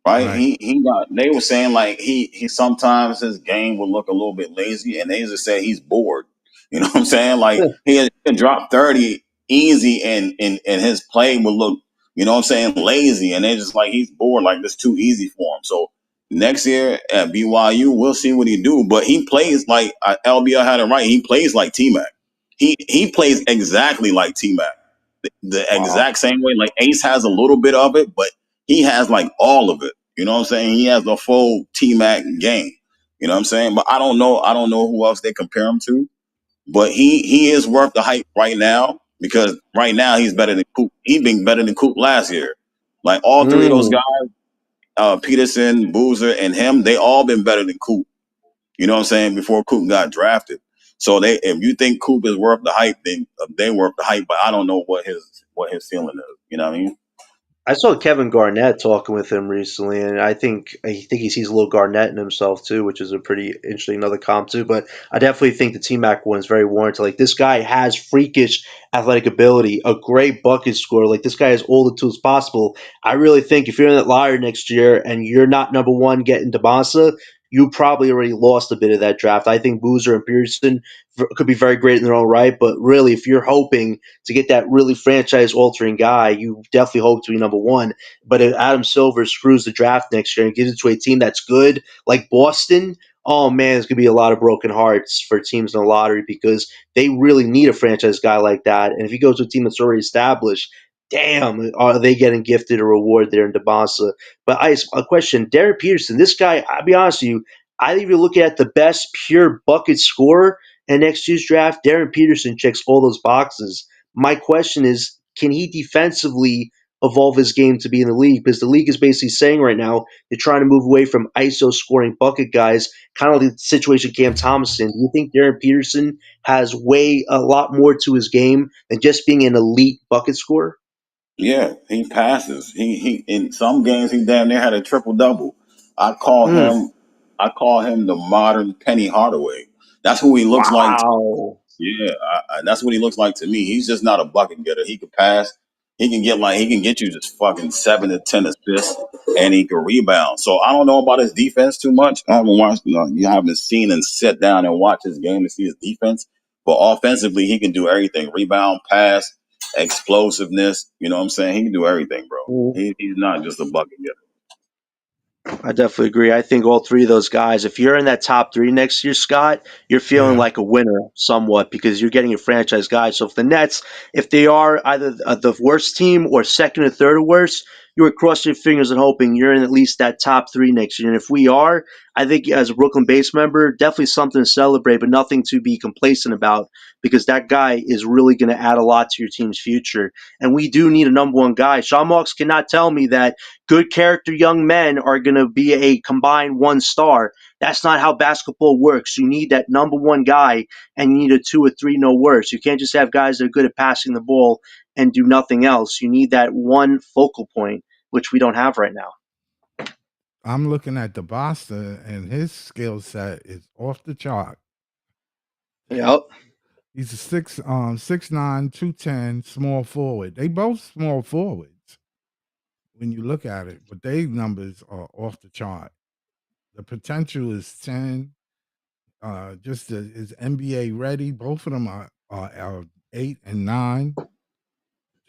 [SPEAKER 3] right?
[SPEAKER 1] Right.
[SPEAKER 3] He got. They were saying like he sometimes his game would look a little bit lazy, and they just say he's bored. You know what I'm saying? Like he can drop 30 easy, and his play would look, you know what I'm saying, lazy, and they just like he's bored, like this too easy for him. So next year at BYU, we'll see what he do. But he plays like LBL had it right. He plays like T Mac. He plays exactly like T Mac, the
[SPEAKER 2] Wow.
[SPEAKER 3] exact same way. Like Ace has a little bit of it, but he has like all of it. You know what I'm saying? He has the full T Mac game. You know what I'm saying? But I don't know. I don't know who else they compare him to. But he is worth the hype right now because right now he's better than Coop. He been better than Coop last year. Like all three of those
[SPEAKER 2] Mm.
[SPEAKER 3] guys, Peterson, Boozer, and him, they all been better than Coop. You know what I'm saying? Before Coop got drafted. So if you think Coop is worth the hype, then they worth the hype. But I don't know what his ceiling is. You know what I mean?
[SPEAKER 2] I saw Kevin Garnett talking with him recently, and I think he sees a little Garnett in himself too, which is a pretty interesting another comp too. But I definitely think the T Mac one is very warranted. Like this guy has freakish athletic ability, a great bucket scorer. Like this guy has all the tools possible. I really think if you're in that lottery next year and you're not number one getting Demasa, you probably already lost a bit of that draft. I think Boozer and Pearson could be very great in their own right, but really, if you're hoping to get that really franchise altering guy, you definitely hope to be number one. But if Adam Silver screws the draft next year and gives it to a team that's good, like Boston, oh man, there's gonna be a lot of broken hearts for teams in the lottery because they really need a franchise guy like that. And if you go to a team that's already established, damn, are they getting gifted a reward there in Dabasa? But a question, Derek Peterson, this guy, I'll be honest with you, I think if you look at the best pure bucket scorer in next year's draft, Darren Peterson checks all those boxes. My question is, can he defensively evolve his game to be in the league? Because the league is basically saying right now they're trying to move away from ISO scoring bucket guys, kind of like the situation Cam Thomason. Do you think Darren Peterson has way a lot more to his game than just being an elite bucket scorer?
[SPEAKER 3] Yeah, he passes. He in some games he damn near had a triple double. I call
[SPEAKER 2] Mm,
[SPEAKER 3] him I call him the modern Penny Hardaway. That's who he looks like.
[SPEAKER 2] wow.
[SPEAKER 3] Yeah, that's what he looks like to me. He's just not a bucket getter. He can pass. He can get you just fucking 7 to 10 assists, and he can rebound. So I don't know about his defense too much. I haven't watched. You haven't seen and sit down and watch his game to see his defense. But offensively, he can do everything: rebound, pass, explosiveness. You know what I'm saying? He can do everything, bro. He's not just a bucket getter.
[SPEAKER 2] I definitely agree. I think all three of those guys, if you're in that top three next year, Scott, you're feeling
[SPEAKER 1] Yeah.
[SPEAKER 2] like a winner somewhat because you're getting a franchise guy. So if the Nets, if they are either the worst team or second or third or worst, you are crossing your fingers and hoping you're in at least that top three next year. And if we are, I think as a Brooklyn base member, definitely something to celebrate, but nothing to be complacent about because that guy is really going to add a lot to your team's future. And we do need a number one guy. Sean Marks cannot tell me that good character young men are going to be a combined one star. That's not how basketball works. You need that number one guy, and you need a two or three, no worse. You can't just have guys that are good at passing the ball and do nothing else. You need that one focal point, which we don't have right now.
[SPEAKER 1] I'm looking at the Boston and his skill set is off the chart.
[SPEAKER 2] Yep.
[SPEAKER 1] He's a 6'9", 210 small forward. They both small forwards when you look at it, but they numbers are off the chart. The potential is 10. Is NBA ready. Both of them are 8 and 9.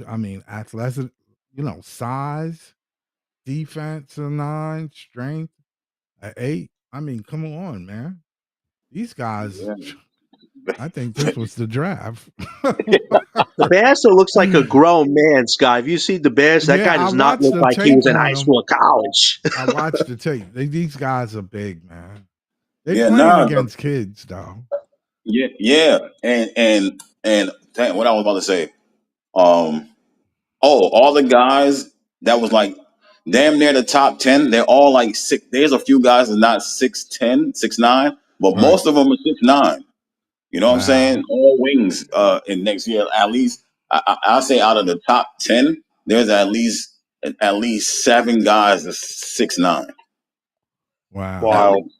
[SPEAKER 1] I mean, athletic, size, defense a 9, strength a 8. I mean, come on, man. These guys,
[SPEAKER 3] Yeah.
[SPEAKER 1] I think this was the draft.
[SPEAKER 2] The Bastard looks like a grown man, Scott. If you see the Bastard, that
[SPEAKER 1] Yeah,
[SPEAKER 2] guy
[SPEAKER 1] I
[SPEAKER 2] does not
[SPEAKER 1] watched
[SPEAKER 2] look
[SPEAKER 1] the
[SPEAKER 2] like he
[SPEAKER 1] tape
[SPEAKER 2] was in
[SPEAKER 1] on
[SPEAKER 2] high
[SPEAKER 1] them.
[SPEAKER 2] school or college.
[SPEAKER 1] I watched the tape. These guys are big, man. They
[SPEAKER 3] Yeah,
[SPEAKER 1] playing
[SPEAKER 3] nah,
[SPEAKER 1] against kids, though.
[SPEAKER 3] yeah, and dang, what I was about to say. Um, all the guys that was like damn near the top 10, they're all like six. There's a few guys that are not 6'10", 6'9", but
[SPEAKER 1] Right.
[SPEAKER 3] most of them are 6'9". You know what I'm saying?
[SPEAKER 1] Wow.
[SPEAKER 3] All wings. In next year, at least I'll say out of the top 10, there's at least 7 guys that's 6'9".
[SPEAKER 1] Wow.
[SPEAKER 3] At
[SPEAKER 2] Wow.
[SPEAKER 3] least.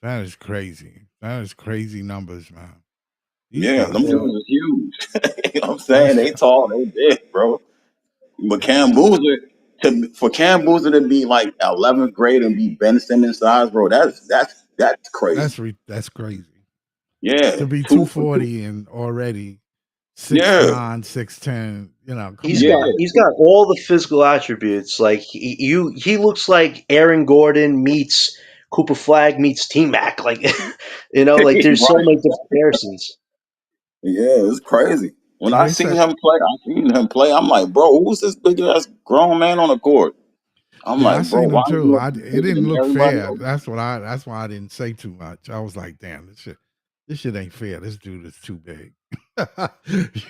[SPEAKER 1] That is crazy. That is crazy numbers, man. These
[SPEAKER 3] Yeah, them
[SPEAKER 1] guys
[SPEAKER 2] Yeah.
[SPEAKER 1] are
[SPEAKER 3] dudes are huge. You know what I'm saying?
[SPEAKER 1] these
[SPEAKER 3] They tall, they big, bro. But
[SPEAKER 1] yeah,
[SPEAKER 3] For Cam Boozer to be like 11th grade and be Ben Simmons size, bro, that's crazy.
[SPEAKER 1] that's crazy.
[SPEAKER 3] Yeah,
[SPEAKER 1] To be
[SPEAKER 3] 2 for 2.
[SPEAKER 1] 240 and already six
[SPEAKER 3] Yeah,
[SPEAKER 1] nine, 6'10", come
[SPEAKER 2] He's
[SPEAKER 1] on,
[SPEAKER 3] yeah,
[SPEAKER 2] got
[SPEAKER 1] man.
[SPEAKER 2] he's got all the physical attributes. Like he looks like Aaron Gordon meets Cooper Flag meets T Mac. Like like there's so
[SPEAKER 3] right.
[SPEAKER 2] many different comparisons.
[SPEAKER 3] Yeah, it's crazy. When
[SPEAKER 1] And
[SPEAKER 3] I
[SPEAKER 1] they
[SPEAKER 3] seen
[SPEAKER 1] said,
[SPEAKER 3] him play, I'm like, bro, who's this big ass grown man on the court? I'm
[SPEAKER 1] yeah, I
[SPEAKER 3] like, bro,
[SPEAKER 1] seen
[SPEAKER 3] why
[SPEAKER 1] them
[SPEAKER 3] is
[SPEAKER 1] too.
[SPEAKER 3] he
[SPEAKER 1] It
[SPEAKER 3] bigger
[SPEAKER 1] didn't
[SPEAKER 3] than
[SPEAKER 1] look
[SPEAKER 3] everybody
[SPEAKER 1] fair.
[SPEAKER 3] else?
[SPEAKER 1] That's why I didn't say too much. I was like, damn, this shit ain't fair. This dude is too big.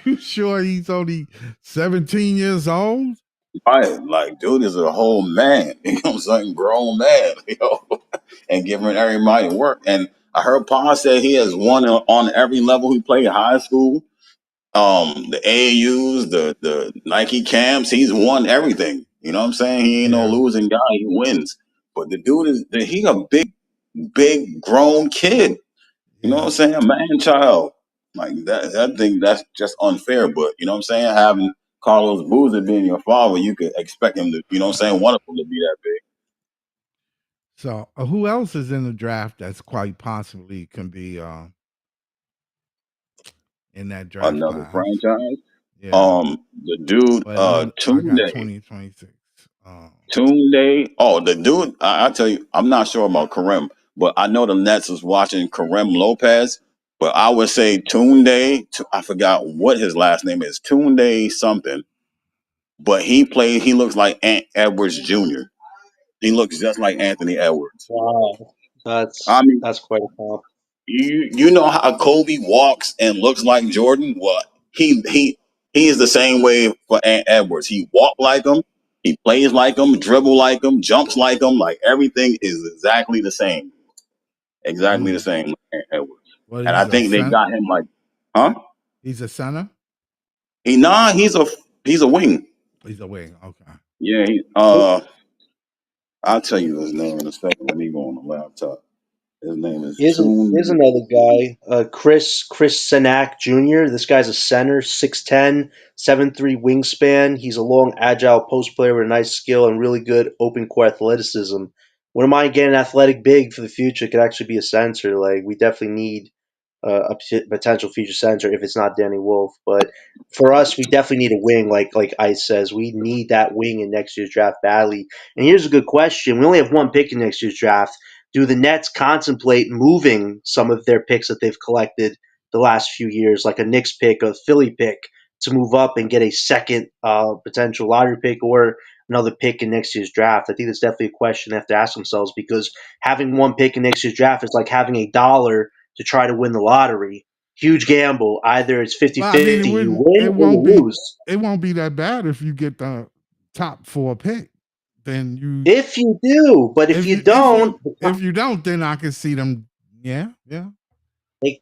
[SPEAKER 1] You sure he's only 17 years old?
[SPEAKER 3] Right, like, dude is a whole man. You know what I'm saying? Grown man, and giving everybody work. And I heard Pa say he has won on every level he played, high school, the AAUs, the Nike camps. He's won everything. You know what I'm saying? He ain't no
[SPEAKER 1] Yeah.
[SPEAKER 3] losing guy. He wins. But the dude he a big grown kid. You know what
[SPEAKER 1] Yeah.
[SPEAKER 3] I'm saying? A man child. Like that. I think that's just unfair. But you know what I'm saying? Having Carlos Boozer being your father, you could expect him to. You know what I'm saying? One of them to be that big.
[SPEAKER 1] So who else is in the draft that's quite possibly can be in that draft
[SPEAKER 3] Another
[SPEAKER 1] class?
[SPEAKER 3] franchise.
[SPEAKER 1] Yeah.
[SPEAKER 3] The dude,
[SPEAKER 1] But no, I got
[SPEAKER 3] Tunde.
[SPEAKER 1] 2026. Um,
[SPEAKER 3] Tunde. Oh, the dude. I tell you, I'm not sure about Kareem, but I know the Nets was watching Kareem Lopez. But I would say Tunde. I forgot what his last name is. Tunde something. But he played. He looks like Ant Edwards Jr. He looks just like Anthony Edwards.
[SPEAKER 2] Wow,
[SPEAKER 3] I mean,
[SPEAKER 2] that's quite a comp.
[SPEAKER 3] you know how Kobe walks and looks like Jordan? Well, he is the same way for Ant Edwards. He walk like him, he plays like him, dribble like him, jumps like him. Like everything is exactly the same, exactly the
[SPEAKER 1] mm.
[SPEAKER 3] same. Like Ant Edwards,
[SPEAKER 1] Well,
[SPEAKER 3] and I
[SPEAKER 1] he's a
[SPEAKER 3] think they
[SPEAKER 1] center.
[SPEAKER 3] got him like, huh?
[SPEAKER 1] He's a center.
[SPEAKER 3] He's a wing.
[SPEAKER 1] He's a wing. Okay.
[SPEAKER 3] Yeah, I'll tell you his name in a second. Let me go on the laptop. His name is
[SPEAKER 2] Here's
[SPEAKER 3] Tune.
[SPEAKER 2] another guy, Chris Senak Jr. This guy's a center, 6'10", 7'3" wingspan. He's a long, agile post player with a nice skill and really good open court athleticism. Wouldn't mind getting an athletic big for the future. Could actually be a center. Like we definitely need a potential future center if it's not Danny Wolf. But for us, we definitely need a wing, like Ice says. We need that wing in next year's draft badly. And here's a good question: we only have one pick in next year's draft. Do the Nets contemplate moving some of their picks that they've collected the last few years, like a Knicks pick, a Philly pick, to move up and get a second potential lottery pick or another pick in next year's draft? I think that's definitely a question they have to ask themselves because having one pick in next year's draft is like having $1 to try to win the lottery. Huge gamble. Either it's
[SPEAKER 1] Well, I mean,
[SPEAKER 2] 50-50,
[SPEAKER 1] it
[SPEAKER 2] you
[SPEAKER 1] wouldn't.
[SPEAKER 2] win
[SPEAKER 1] It
[SPEAKER 2] or
[SPEAKER 1] won't
[SPEAKER 2] you
[SPEAKER 1] be.
[SPEAKER 2] lose.
[SPEAKER 1] It won't be that bad if you get the top 4 pick. Then you,
[SPEAKER 2] If you do, but if
[SPEAKER 1] if
[SPEAKER 2] you
[SPEAKER 1] you, if
[SPEAKER 2] don't,
[SPEAKER 1] you, if you don't, then I can see them. Yeah, yeah.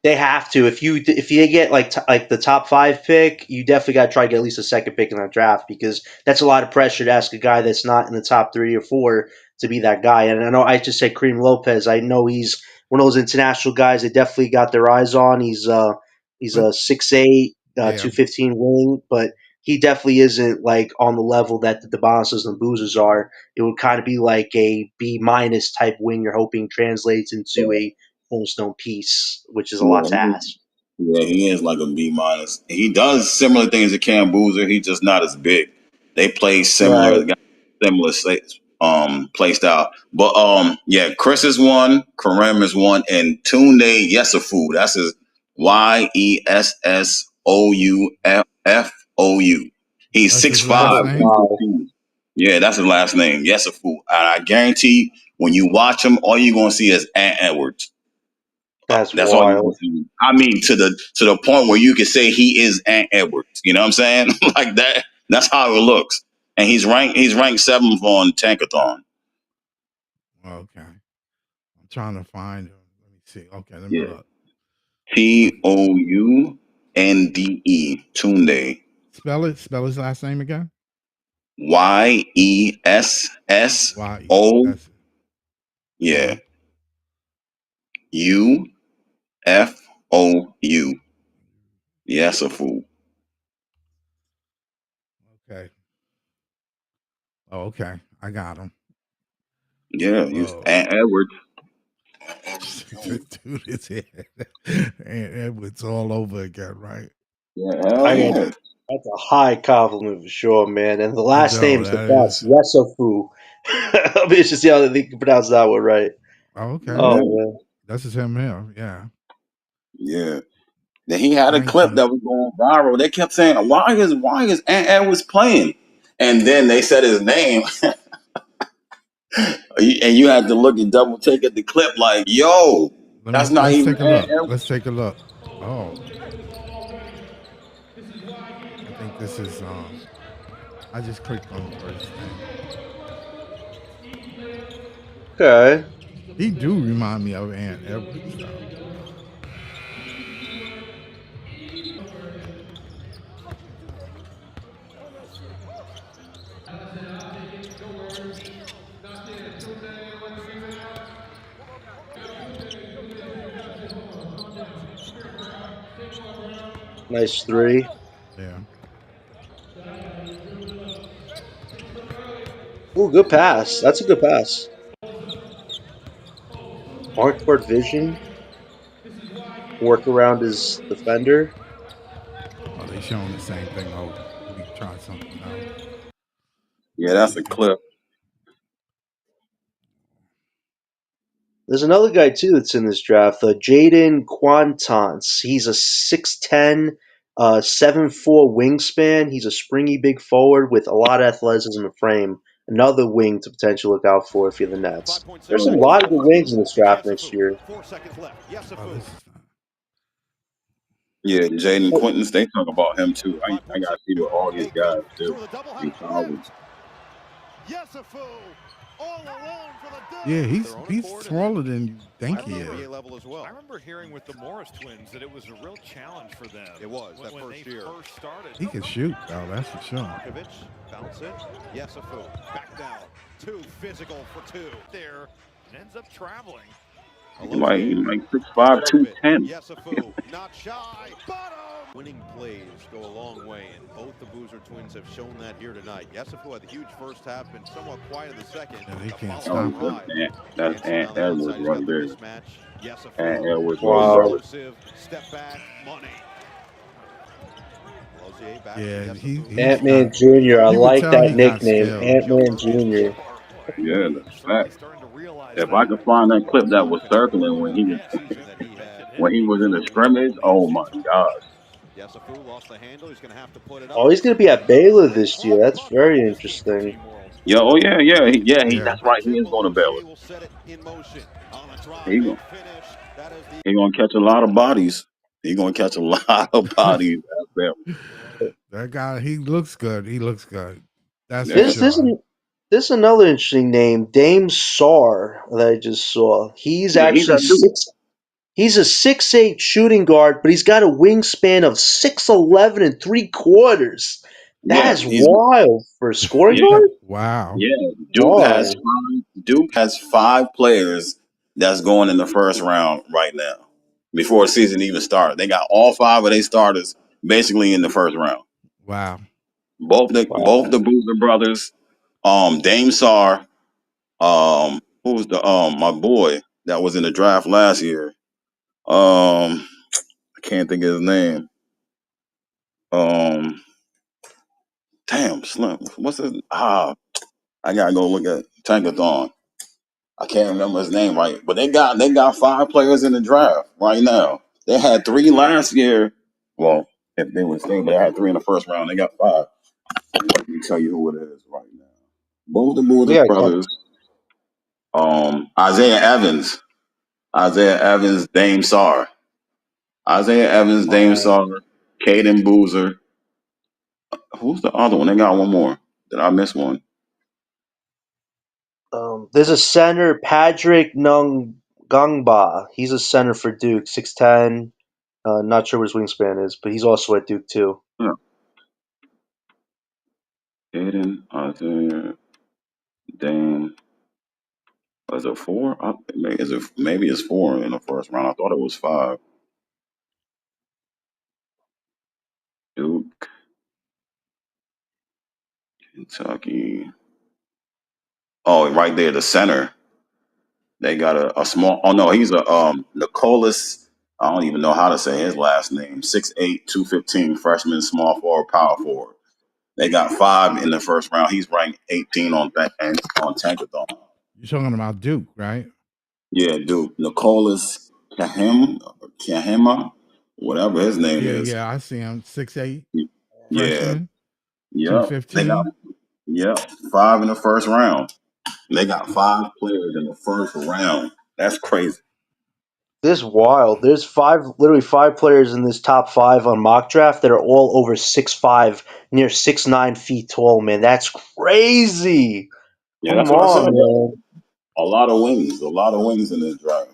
[SPEAKER 2] they have to. If you get like the top 5 pick, you definitely got to try to get at least a second pick in that draft because that's a lot of pressure to ask a guy that's not in the top 3 or 4 to be that guy. And I know I just said Kareem Lopez. I know he's one of those international guys they definitely got their eyes on. He's
[SPEAKER 1] But
[SPEAKER 2] a 6'8",
[SPEAKER 1] yeah,
[SPEAKER 2] 215 wing, but he definitely isn't like on the level that the Bonuses and Boozers are. It would kind of be like a B- type wing you're hoping translates into a cornerstone piece, which is a lot to
[SPEAKER 3] Yeah,
[SPEAKER 2] ask.
[SPEAKER 3] yeah, he is like a B minus. He does similar things to Cam Boozer. He's just not as big. They play similar,
[SPEAKER 2] Right.
[SPEAKER 3] got similar play style. But yeah, Chris is one, Kareem is one, and Tunde Yesafou. That's his Yessoufou. He's
[SPEAKER 1] that's
[SPEAKER 3] six
[SPEAKER 1] his
[SPEAKER 3] five,
[SPEAKER 1] last
[SPEAKER 2] Oh
[SPEAKER 1] name.
[SPEAKER 3] 215. Yeah, that's his last name, Yesafou. And I guarantee when you watch him, all you're gonna see is Ant Edwards.
[SPEAKER 2] that's
[SPEAKER 3] That's all you can
[SPEAKER 2] wild.
[SPEAKER 3] see. I mean, to the point where you can say he is Ant Edwards. You know what I'm saying? Like that. That's how it looks. And he's ranked 7th on Tankathon.
[SPEAKER 1] Okay, I'm trying to find him. Let me see. Okay, let me
[SPEAKER 3] Yeah.
[SPEAKER 1] look.
[SPEAKER 3] Tounde.
[SPEAKER 1] Spell it. Spell his last name again.
[SPEAKER 3] Yessso.
[SPEAKER 1] Y. That's it.
[SPEAKER 3] Yeah.
[SPEAKER 1] U.
[SPEAKER 3] Ufou. Yes, a fool.
[SPEAKER 1] Okay. Oh, okay. I got him.
[SPEAKER 3] Yeah, you
[SPEAKER 1] Whoa.
[SPEAKER 3] Ant Edwards.
[SPEAKER 1] Dude, it's here. And Edwards all over again, right?
[SPEAKER 3] Yeah, hell
[SPEAKER 2] I got
[SPEAKER 3] yeah.
[SPEAKER 2] That's a high compliment for sure, man. And the last
[SPEAKER 1] No,
[SPEAKER 2] name's the
[SPEAKER 1] that
[SPEAKER 2] best,
[SPEAKER 1] is.
[SPEAKER 2] Yesofu. I mean, it's just see how they can pronounce that one right.
[SPEAKER 1] Oh, okay.
[SPEAKER 3] Yeah,
[SPEAKER 2] Oh man.
[SPEAKER 1] This is him here. Yeah.
[SPEAKER 3] yeah. Then he had a clip
[SPEAKER 1] 19.
[SPEAKER 3] that was going viral. They kept saying, "Why is Ant Edwards playing?" And then they said his name, and you had to look and double take at the clip, like, "Yo, that's not
[SPEAKER 1] Let's
[SPEAKER 3] even
[SPEAKER 1] take a
[SPEAKER 3] Ant
[SPEAKER 1] look.
[SPEAKER 3] Edwards."
[SPEAKER 1] Let's take a look. Oh, I think this is I just clicked on the first thing.
[SPEAKER 2] Okay.
[SPEAKER 1] He do remind me of Ant Edwards though.
[SPEAKER 2] Nice three.
[SPEAKER 1] Yeah.
[SPEAKER 2] Ooh, good pass. That's a good pass. Hardcourt vision. Work around his defender.
[SPEAKER 1] Oh, they showing the same thing over. We try something else.
[SPEAKER 3] Yeah, that's a clip.
[SPEAKER 2] There's another guy too that's in this draft. Jaden Quantance. He's a 6'10", 7'4" wingspan. He's a springy big forward with a lot of athleticism and frame. Another wing to potentially look out for if you're the Nets. There's a lot of good wings in this draft next year.
[SPEAKER 1] Oh, this is not.
[SPEAKER 3] Yeah, Jaden Quinton, they talk about him too. I got to see what all these guys do in college.
[SPEAKER 1] Yeah, he's taller than you think he is.
[SPEAKER 4] Level as well. I remember hearing with the Morris twins that it was a real challenge for them. It was that first year. First started.
[SPEAKER 1] He can shoot, though. That's for sure.
[SPEAKER 4] Markovic, bounce it. Yesufu, back down. Too physical for two. There, and ends up traveling.
[SPEAKER 3] He might 6'5", 210.
[SPEAKER 4] Yesufu, not shy. Bottom. Winning plays go a long way, and both the Boozer twins have shown that here tonight. Yesufu had a huge first half, been somewhat quiet in the second.
[SPEAKER 1] Yeah, they can't
[SPEAKER 3] Oh,
[SPEAKER 1] stop him.
[SPEAKER 3] that's Ant Edwards right there. Ant Edwards,
[SPEAKER 2] Wow.
[SPEAKER 3] brother.
[SPEAKER 4] Step back, money.
[SPEAKER 1] Yeah, he's
[SPEAKER 2] Ant-Man
[SPEAKER 1] got,
[SPEAKER 2] Jr. I
[SPEAKER 1] you can
[SPEAKER 2] like
[SPEAKER 1] tell
[SPEAKER 2] that
[SPEAKER 1] he got
[SPEAKER 2] nickname.
[SPEAKER 1] skill.
[SPEAKER 2] Ant-Man Jr.
[SPEAKER 3] Yeah, that's fact. If I could find that clip that was circling when he was in the scrimmage, oh my gosh.
[SPEAKER 2] Oh, he's going to be at Baylor this year. That's very interesting.
[SPEAKER 3] Yeah, oh yeah, that's right. He is going to Baylor. He gonna catch a lot of bodies. He gonna catch a lot of bodies at Baylor.
[SPEAKER 1] That guy, he looks good. He looks good. That's
[SPEAKER 3] Yeah.
[SPEAKER 1] for sure.
[SPEAKER 2] This is another interesting name, Dame Sar, that I just saw. He's
[SPEAKER 3] Yeah, he's
[SPEAKER 2] actually
[SPEAKER 3] that dude.
[SPEAKER 2] He's a 6'8" shooting guard, but he's got a wingspan of 6'11 and 3/4.
[SPEAKER 3] Yeah,
[SPEAKER 2] That's
[SPEAKER 3] he's
[SPEAKER 2] wild for a scoring
[SPEAKER 3] yeah,
[SPEAKER 2] guard.
[SPEAKER 1] Wow.
[SPEAKER 3] yeah.
[SPEAKER 2] Wow.
[SPEAKER 3] Duke has 5 players that's going in the first round right now. Before the season even started. They got all 5 of their starters basically in the first round.
[SPEAKER 1] Wow.
[SPEAKER 3] Both the Boozer brothers, Dame Sar, who's the my boy that was in the draft last year. I can't think of his name. Um, damn, Slim. What's his? I gotta go look at Tankathon. I can't remember his name right, but they got 5 players in the draft right now. They had 3 last year. Well, if they were staying, they had 3 in the first round. They got 5. Let me tell you who it is right now. Both the Boozer
[SPEAKER 2] Yeah,
[SPEAKER 3] brothers. Isaiah Evans, Dame Sar. Isaiah Evans, Dame
[SPEAKER 2] wow.
[SPEAKER 3] Sar, Caden Boozer. Who's the other one? They got one more. Did I miss one?
[SPEAKER 2] There's a center, Patrick Nungangba. He's a center for Duke, 6'10". Not sure what his wingspan is, but he's also at Duke too.
[SPEAKER 3] Yeah. Caden, Isaiah, Dame. Was it 4? Maybe it's 4 in the first round. I thought it was 5. Duke, Kentucky. Oh, right there, the center. They got a small. Oh no, he's a Nicholas. I don't even know how to say his last name. 6'8", 215, freshman, small forward, power forward. They got 5 in the first round. He's ranked 18 on Tankathon.
[SPEAKER 1] You're talking about Duke, right?
[SPEAKER 3] Yeah, dude, Nicholas Kahema, whatever his name
[SPEAKER 1] Yeah,
[SPEAKER 3] is.
[SPEAKER 1] yeah. I see him. 6'8",
[SPEAKER 3] Yeah,
[SPEAKER 1] freshman,
[SPEAKER 3] yeah. They got
[SPEAKER 1] 215.
[SPEAKER 3] 5 in the first round. They got 5 players in the first round. That's crazy.
[SPEAKER 2] This is wild. There's literally 5 players in this top 5 on mock draft that are all over 6'5", near 6'9" feet tall. Man, that's crazy.
[SPEAKER 3] Yeah,
[SPEAKER 2] Come
[SPEAKER 3] that's what I said.
[SPEAKER 2] on, man.
[SPEAKER 3] A lot of wings in this draft.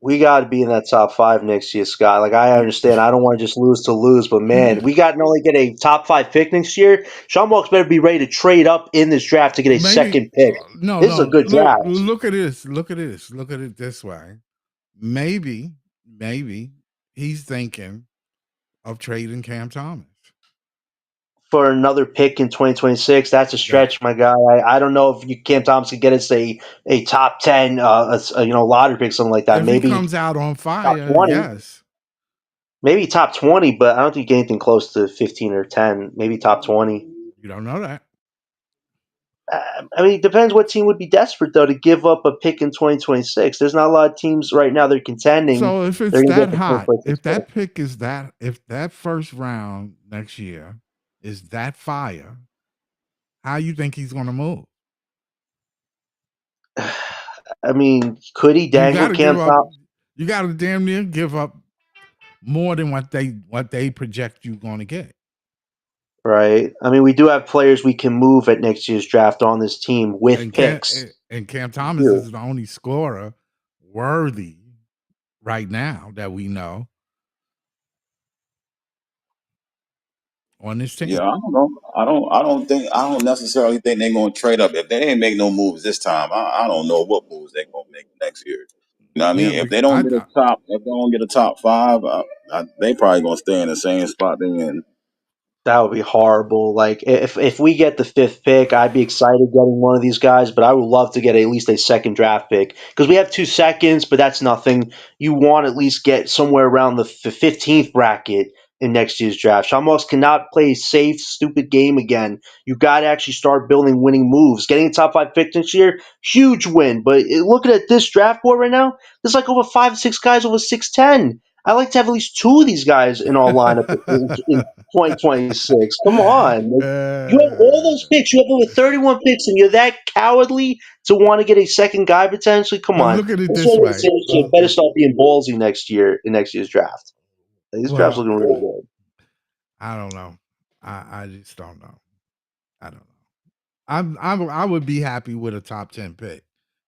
[SPEAKER 2] We got to be in that top 5 next year, Scott. Like, I understand. I don't want to just lose to lose, but man, we got to not only get a top 5 pick next year. Sean Marks better be ready to trade up in this draft to get a second pick.
[SPEAKER 1] No,
[SPEAKER 2] This is a good draft.
[SPEAKER 1] Look at this. Look at this. Look at it this way. Maybe he's thinking, of trading Cam Thomas.
[SPEAKER 2] For another pick in 2026, that's a
[SPEAKER 1] That
[SPEAKER 2] stretch, my guy. I don't know if Cam Thomas could get us a top 10, lottery pick, something like that.
[SPEAKER 1] if he
[SPEAKER 2] Maybe
[SPEAKER 1] comes out on
[SPEAKER 2] top
[SPEAKER 1] fire,
[SPEAKER 2] 20,
[SPEAKER 1] yes.
[SPEAKER 2] maybe top 20, but I don't think you get anything close to 15 or 10. Maybe top 20.
[SPEAKER 1] You don't know that.
[SPEAKER 2] I mean, it depends what team would be desperate though to give up a pick in 2026. There's not a lot of teams right now they're contending.
[SPEAKER 1] So if
[SPEAKER 2] They're
[SPEAKER 1] it's
[SPEAKER 2] going to get
[SPEAKER 1] that
[SPEAKER 2] the
[SPEAKER 1] hot,
[SPEAKER 2] 2026
[SPEAKER 1] if that pick is that, if that first round next year is that fire, how you think he's going to move?
[SPEAKER 2] pick. I mean, could he
[SPEAKER 1] You got
[SPEAKER 2] dangle
[SPEAKER 1] to give
[SPEAKER 2] Cam
[SPEAKER 1] up.
[SPEAKER 2] Thomas?
[SPEAKER 1] You got to damn near give up more than what they project you're going to get.
[SPEAKER 2] Right. I mean, we do have players we can move at next year's draft on this team with
[SPEAKER 1] And Cam
[SPEAKER 2] picks.
[SPEAKER 1] and Cam Thomas
[SPEAKER 2] Too.
[SPEAKER 1] is the only scorer worthy right now that we know on this
[SPEAKER 3] Yeah,
[SPEAKER 1] team.
[SPEAKER 3] I don't know. I don't necessarily think they're gonna trade up. If they ain't make no moves this time, I don't know what moves they're gonna make next year. You know what I
[SPEAKER 1] Yeah,
[SPEAKER 3] mean?
[SPEAKER 1] but I,
[SPEAKER 3] If they don't get a top five, they probably gonna stay in the same spot they in.
[SPEAKER 2] That would be horrible. Like if we get the fifth pick, I'd be excited getting one of these guys, but I would love to get at least a second draft pick because we have 2 seconds, but that's nothing. You want to at least get somewhere around the 15th bracket in next year's draft. Shamos cannot play a safe, stupid game again. You got to actually start building winning moves. Getting a top 5 pick next year, huge win. But looking at this draft board right now, there's like over 5, 6 guys over 6'10". I like to have at least two of these guys in our lineup in 2026. Come on. Like, you have all those picks. You have over 31 picks, and you're that cowardly to want to get a second guy potentially? Come
[SPEAKER 1] but
[SPEAKER 2] on.
[SPEAKER 1] look at it
[SPEAKER 2] This
[SPEAKER 1] this way.
[SPEAKER 2] organization better start being ballsy next year in next year's draft. Like, this draft's
[SPEAKER 1] Well,
[SPEAKER 2] looking really good.
[SPEAKER 1] I don't know. I just don't know. I don't know. I would be happy with a top 10 pick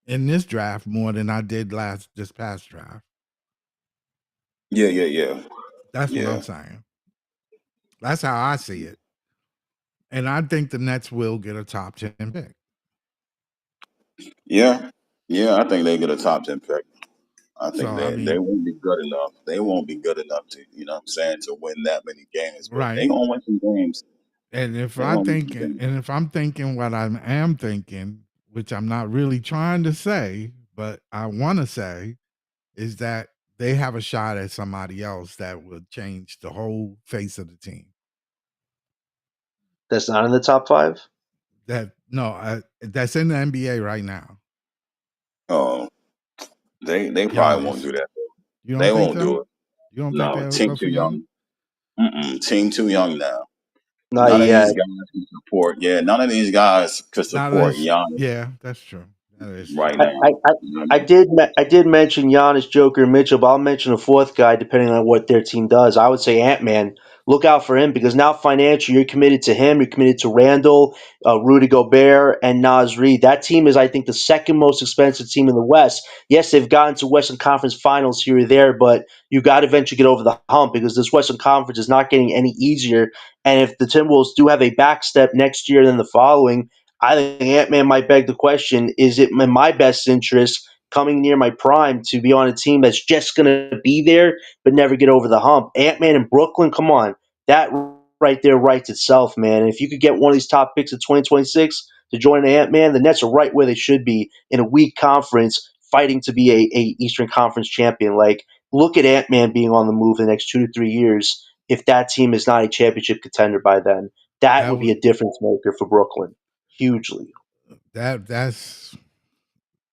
[SPEAKER 1] in this draft more than I did this past draft.
[SPEAKER 3] Yeah.
[SPEAKER 1] That's what I'm
[SPEAKER 3] Yeah.
[SPEAKER 1] saying. That's how I see it. And I think the Nets will get a top 10 pick.
[SPEAKER 3] Yeah. Yeah, I think they get a top 10 pick. I
[SPEAKER 1] So
[SPEAKER 3] think
[SPEAKER 1] I
[SPEAKER 3] they
[SPEAKER 1] mean,
[SPEAKER 3] won't be good enough. They won't be good enough to, you know what I'm saying, to win that many games. But they
[SPEAKER 1] right.
[SPEAKER 3] gonna win some games.
[SPEAKER 1] And if
[SPEAKER 3] They
[SPEAKER 1] I
[SPEAKER 3] gonna win
[SPEAKER 1] think
[SPEAKER 3] some games.
[SPEAKER 1] and if I'm thinking what I am thinking, which I'm not really trying to say, but I want to say is that they have a shot at somebody else that will change the whole face of the team.
[SPEAKER 2] That's not in the top 5?
[SPEAKER 1] That no, that's in the NBA right now.
[SPEAKER 3] Oh, they probably won't
[SPEAKER 1] Giannis.
[SPEAKER 3] do that.
[SPEAKER 1] You
[SPEAKER 3] They
[SPEAKER 1] don't think
[SPEAKER 3] won't
[SPEAKER 1] so?
[SPEAKER 3] do it.
[SPEAKER 1] You don't think
[SPEAKER 3] No,
[SPEAKER 1] they'll
[SPEAKER 3] team
[SPEAKER 1] go for
[SPEAKER 3] too
[SPEAKER 1] Giannis?
[SPEAKER 3] young. Team too young now.
[SPEAKER 2] Not
[SPEAKER 3] None of
[SPEAKER 2] yet.
[SPEAKER 3] these guys can support. Yeah, none of these guys could
[SPEAKER 1] Not
[SPEAKER 3] support
[SPEAKER 1] unless,
[SPEAKER 3] Giannis
[SPEAKER 1] yeah, that's true. That is
[SPEAKER 3] right
[SPEAKER 1] true.
[SPEAKER 2] I, I,
[SPEAKER 3] now.
[SPEAKER 2] I
[SPEAKER 3] You know what I
[SPEAKER 2] I
[SPEAKER 3] mean?
[SPEAKER 2] did mention Giannis, Joker, and Mitchell, but I'll mention a fourth guy depending on what their team does. I would say Ant Man. Look out for him because now financially you're committed to him. You're committed to Randall, Rudy Gobert, and Nas Reed. That team is, I think, the second most expensive team in the West. Yes, they've gotten to Western Conference Finals here or there, but you got to eventually get over the hump because this Western Conference is not getting any easier. And if the Timberwolves do have a backstep next year than the following, I think Ant Man might beg the question: is it in my best interest, coming near my prime, to be on a team that's just going to be there but never get over the hump? Ant Man in Brooklyn, come on, that right there writes itself, man. And if you could get one of these top picks of 2026 to join Ant Man, the Nets are right where they should be in a weak conference, fighting to be a Eastern Conference champion. Like, look at Ant Man being on the move the next 2 to 3 years. If that team is not a championship contender by then, that
[SPEAKER 1] That
[SPEAKER 2] would be
[SPEAKER 1] would
[SPEAKER 2] a difference maker for Brooklyn. Hugely.
[SPEAKER 1] that's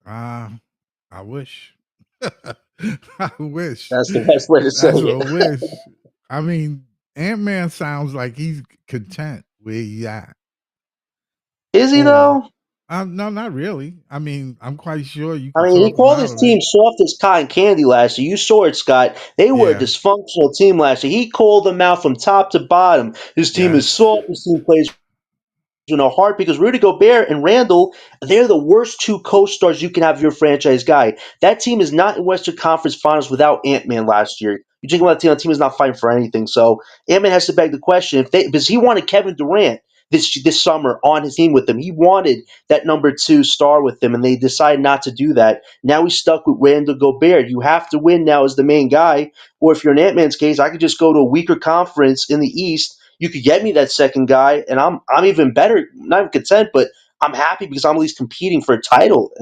[SPEAKER 1] uh I wish. I wish.
[SPEAKER 2] That's the best way to say
[SPEAKER 1] That's a
[SPEAKER 2] it.
[SPEAKER 1] wish. I mean, Ant Man sounds like he's content where he at.
[SPEAKER 2] Is he
[SPEAKER 1] Or
[SPEAKER 2] though?
[SPEAKER 1] no, not really. I mean, I'm quite sure you
[SPEAKER 2] I
[SPEAKER 1] can
[SPEAKER 2] mean, he
[SPEAKER 1] talk him
[SPEAKER 2] called
[SPEAKER 1] out
[SPEAKER 2] his
[SPEAKER 1] of it.
[SPEAKER 2] team soft as cotton candy last year. You saw it, Scott. They were a
[SPEAKER 1] Yeah.
[SPEAKER 2] dysfunctional team last year. He called them out from top to bottom. His team is
[SPEAKER 1] Yes.
[SPEAKER 2] soft. His team plays hard because Rudy Gobert and Randall, they're the worst two co-stars you can have your franchise guy. That team is not in Western Conference Finals without Ant-Man last year. You think about the team is not fighting for anything. So Ant-Man has to beg the question if they because he wanted Kevin Durant. this summer on his team with him. He wanted that number 2 star with him, and they decided not to do that. Now he's stuck with Randall Gobert. You have to win now as the main guy, or if you're in Ant-Man's case, I could just go to a weaker conference in the East. You could get me that second guy, and I'm even better, not even content, but I'm happy because I'm at least competing for a title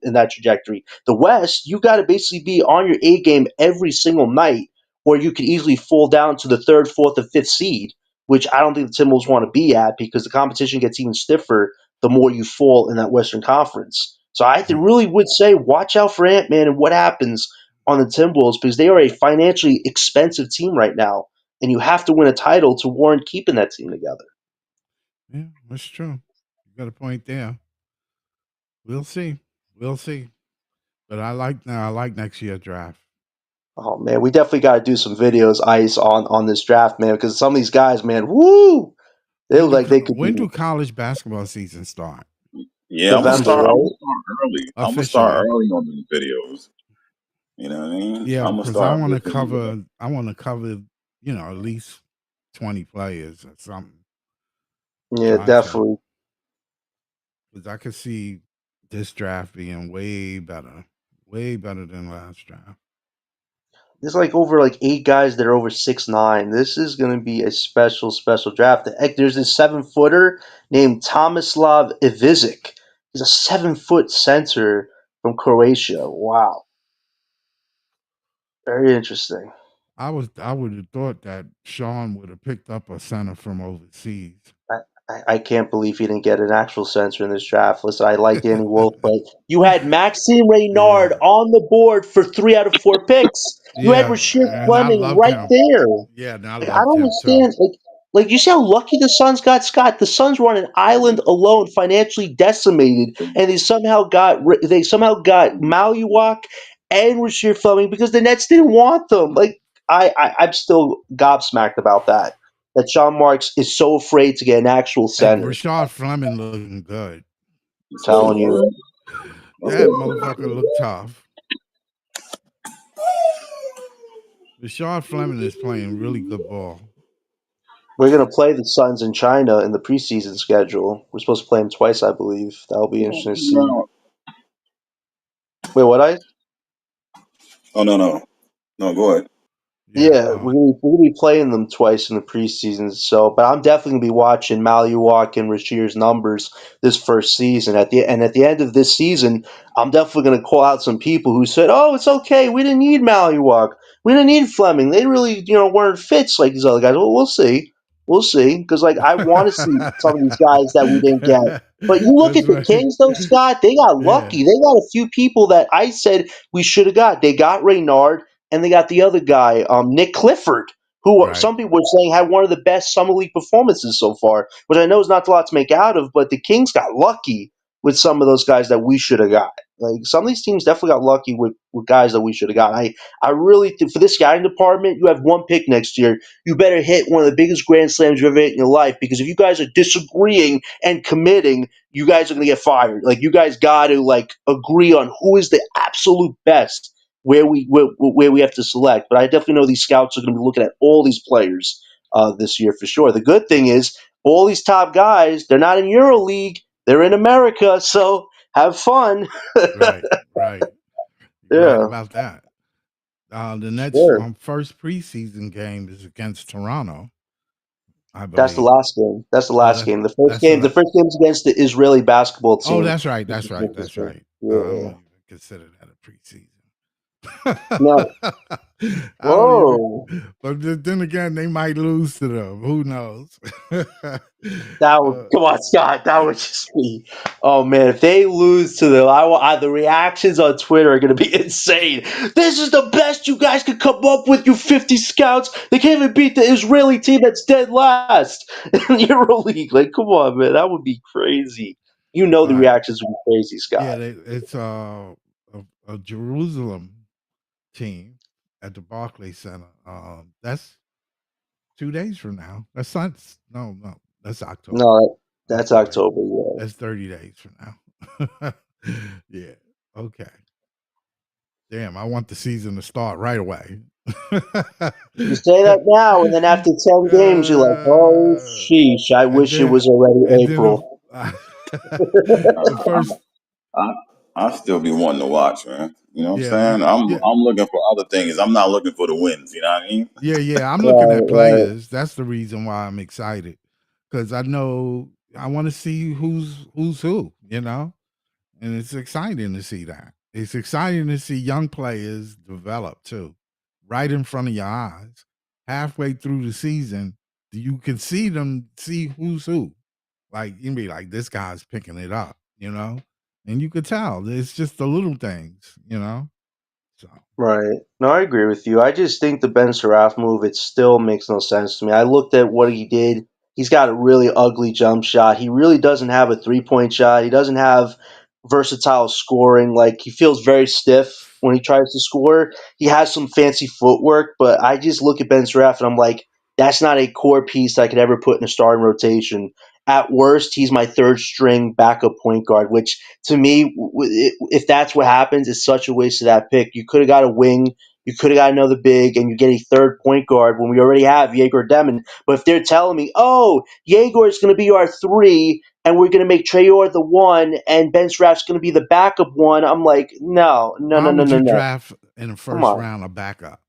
[SPEAKER 2] in that trajectory. The West, you got to basically be on your A game every single night, or you could easily fall down to the third, fourth, or fifth seed, which I don't think the Timberwolves want to be at because the competition gets even stiffer the more you fall in that Western Conference. So I really would say watch out for Ant-Man and what happens on the Timberwolves because they are a financially expensive team right now, and you have to win a title to warrant keeping that team together.
[SPEAKER 1] Yeah, that's true. You got a point there. We'll see. We'll see. But I like next year's draft.
[SPEAKER 2] Oh man, we definitely got to do some videos, Ice, on this draft, man, because some of these guys, man, woo, they look like they could
[SPEAKER 1] When
[SPEAKER 2] be
[SPEAKER 1] do college basketball season start?
[SPEAKER 3] Yeah, I'm gonna
[SPEAKER 2] November,
[SPEAKER 3] start. I'm
[SPEAKER 2] right?
[SPEAKER 3] gonna start early. I'm gonna start
[SPEAKER 1] Officially.
[SPEAKER 3] early on these videos. You know what I mean?
[SPEAKER 1] Yeah,
[SPEAKER 3] I'm gonna
[SPEAKER 1] because I
[SPEAKER 3] start
[SPEAKER 1] want to
[SPEAKER 3] looking.
[SPEAKER 1] cover. I want to cover. At least 20 players or something.
[SPEAKER 2] Yeah,
[SPEAKER 1] Try something.
[SPEAKER 2] definitely.
[SPEAKER 1] Because I could see this draft being way better than last draft.
[SPEAKER 2] There's like over like 8 guys that are over 6'9". This is going to be a special, special draft. Heck, there's this 7-footer named Tomislav Ivizic. He's a 7-foot center from Croatia. Wow, very interesting.
[SPEAKER 1] I would have thought that Sean would have picked up a center from overseas.
[SPEAKER 2] I can't believe he didn't get an actual center in this draft. Listen, I like Danny Wolf, but you had Maxime Reynard
[SPEAKER 1] Yeah.
[SPEAKER 2] on the board for 3 out of 4 picks. You had
[SPEAKER 1] Yeah,
[SPEAKER 2] Rasheed
[SPEAKER 1] and I
[SPEAKER 2] Fleming
[SPEAKER 1] loved
[SPEAKER 2] right
[SPEAKER 1] him.
[SPEAKER 2] there.
[SPEAKER 1] Yeah, and I
[SPEAKER 2] Like I
[SPEAKER 1] loved
[SPEAKER 2] don't
[SPEAKER 1] him too.
[SPEAKER 2] understand. Like you see how lucky the Suns got, Scott. The Suns were on an island alone, financially decimated, and they somehow got Maluak and Rasheed Fleming because the Nets didn't want them. Like I'm still gobsmacked about that. That Sean Marks is so afraid to get an actual
[SPEAKER 1] And
[SPEAKER 2] center.
[SPEAKER 1] Rashard Fleming looking good.
[SPEAKER 2] Telling you,
[SPEAKER 1] That motherfucker looked tough. Rashard Fleming is playing really good ball.
[SPEAKER 2] we're gonna play the Suns in China in the preseason schedule. We're supposed to play them twice, I believe. That'll be interesting to see.
[SPEAKER 3] No.
[SPEAKER 2] Wait, what?
[SPEAKER 3] Oh no. Go ahead.
[SPEAKER 2] Yeah,
[SPEAKER 1] Yeah.
[SPEAKER 2] we're gonna be playing them twice in the preseason. So, but I'm definitely gonna be watching Maluak and Rashir's numbers this first season. At the end of this season, I'm definitely gonna call out some people who said, "Oh, it's okay. We didn't need Maluak. We didn't need Fleming. They really, weren't fits like these other guys." Well, we'll see. Because like I want to see some of these guys that we didn't get. But you look
[SPEAKER 1] That's
[SPEAKER 2] at the
[SPEAKER 1] right.
[SPEAKER 2] Kings, though, Scott. They got
[SPEAKER 1] Yeah.
[SPEAKER 2] lucky. They got a few people that I said we should have got. They got Reynard and they got the other guy, Nick Clifford, who
[SPEAKER 1] Right.
[SPEAKER 2] some people were saying had one of the best summer league performances so far, which I know is not a lot to make out of, but the Kings got lucky with some of those guys that we should have got. Like some of these teams definitely got lucky with guys that we should have got. I really think for this scouting department, you have one pick next year. You better hit one of the biggest grand slams you've ever hit in your life because if you guys are disagreeing and committing, you guys are gonna get fired. Like you guys got to like agree on who is the absolute best where we have to select. But I definitely know these scouts are going to be looking at all these players this year for sure. The good thing is all these top guys, they're not in EuroLeague, they're in America, so have fun.
[SPEAKER 1] Right. Right. You're right
[SPEAKER 2] Yeah,
[SPEAKER 1] about that. The Nets'
[SPEAKER 2] sure.
[SPEAKER 1] first preseason game is against Toronto, I
[SPEAKER 2] That's the
[SPEAKER 1] believe.
[SPEAKER 2] last game. That's the
[SPEAKER 1] Oh,
[SPEAKER 2] last game. The first game is against the Israeli basketball
[SPEAKER 1] oh,
[SPEAKER 2] team.
[SPEAKER 1] that's right.
[SPEAKER 2] Which
[SPEAKER 1] That's
[SPEAKER 2] is
[SPEAKER 1] right. That's
[SPEAKER 2] interesting.
[SPEAKER 1] right. I don't
[SPEAKER 2] Yeah.
[SPEAKER 1] even consider that a preseason.
[SPEAKER 2] No.
[SPEAKER 1] I don't even.
[SPEAKER 2] Whoa.
[SPEAKER 1] But then again, they might lose to them. Who knows?
[SPEAKER 2] That would come on, Scott. That would just be. Oh man, if they lose to the reactions on Twitter are going to be insane. This is the best you guys could come up with, you 50 scouts. They can't even beat the Israeli team that's dead last in EuroLeague. Like, come on, man, that would be crazy. You know the
[SPEAKER 1] Right.
[SPEAKER 2] reactions would be crazy,
[SPEAKER 1] Yeah,
[SPEAKER 2] Scott.
[SPEAKER 1] it's a Jerusalem team at the Barclays Center. That's 2 days from now. That's not. No. That's October.
[SPEAKER 2] No,
[SPEAKER 1] I'm
[SPEAKER 2] that's
[SPEAKER 1] sorry.
[SPEAKER 2] October. Yeah.
[SPEAKER 1] That's 30 days from now. Yeah. Okay. Damn, I want the season to start right away.
[SPEAKER 2] You say that now, and then after 10 games, you're like, oh, sheesh, I
[SPEAKER 1] and
[SPEAKER 2] wish it
[SPEAKER 1] then
[SPEAKER 2] was already
[SPEAKER 1] and then
[SPEAKER 2] April.
[SPEAKER 1] the
[SPEAKER 3] I'm,
[SPEAKER 1] first
[SPEAKER 3] I still be wanting to watch, man. You know what I'm
[SPEAKER 1] yeah
[SPEAKER 3] saying? I'm
[SPEAKER 1] yeah
[SPEAKER 3] I'm looking for other things. I'm not looking for the wins. You know what I mean?
[SPEAKER 1] yeah I'm looking
[SPEAKER 2] Right,
[SPEAKER 1] at
[SPEAKER 2] right.
[SPEAKER 1] players. That's the reason why I'm excited because I know I want to see who's who. And it's exciting to see that. It's exciting to see young players develop too, right in front of your eyes. Halfway through the season, you can see them see who's who. Like you can be like, this guy's picking it up, and you could tell. It's just the little things. So
[SPEAKER 2] Right. No, I agree with you. I just think the Ben Seraph move, it still makes no sense to me. I looked at what he did. He's got a really ugly jump shot. He really doesn't have a 3-point shot. He doesn't have versatile scoring. Like, he feels very stiff when he tries to score. He has some fancy footwork, but I just look at Ben Seraph and I'm like, that's not a core piece that I could ever put in a starting rotation. At worst, he's my third string backup point guard, which to me, if that's what happens, it's such a waste of that pick. You could have got a wing, you could have got another big, and you get a third point guard when we already have Yegor Demon. But if they're telling me, oh, Yegor is going to be our three, and we're going to make Trayor the one, and Ben Straff's going to be the backup one, I'm like, no, no,
[SPEAKER 1] why
[SPEAKER 2] no, no,
[SPEAKER 1] would
[SPEAKER 2] no,
[SPEAKER 1] you
[SPEAKER 2] no.
[SPEAKER 1] draft in the
[SPEAKER 2] Come
[SPEAKER 1] first
[SPEAKER 2] on.
[SPEAKER 1] round a backup?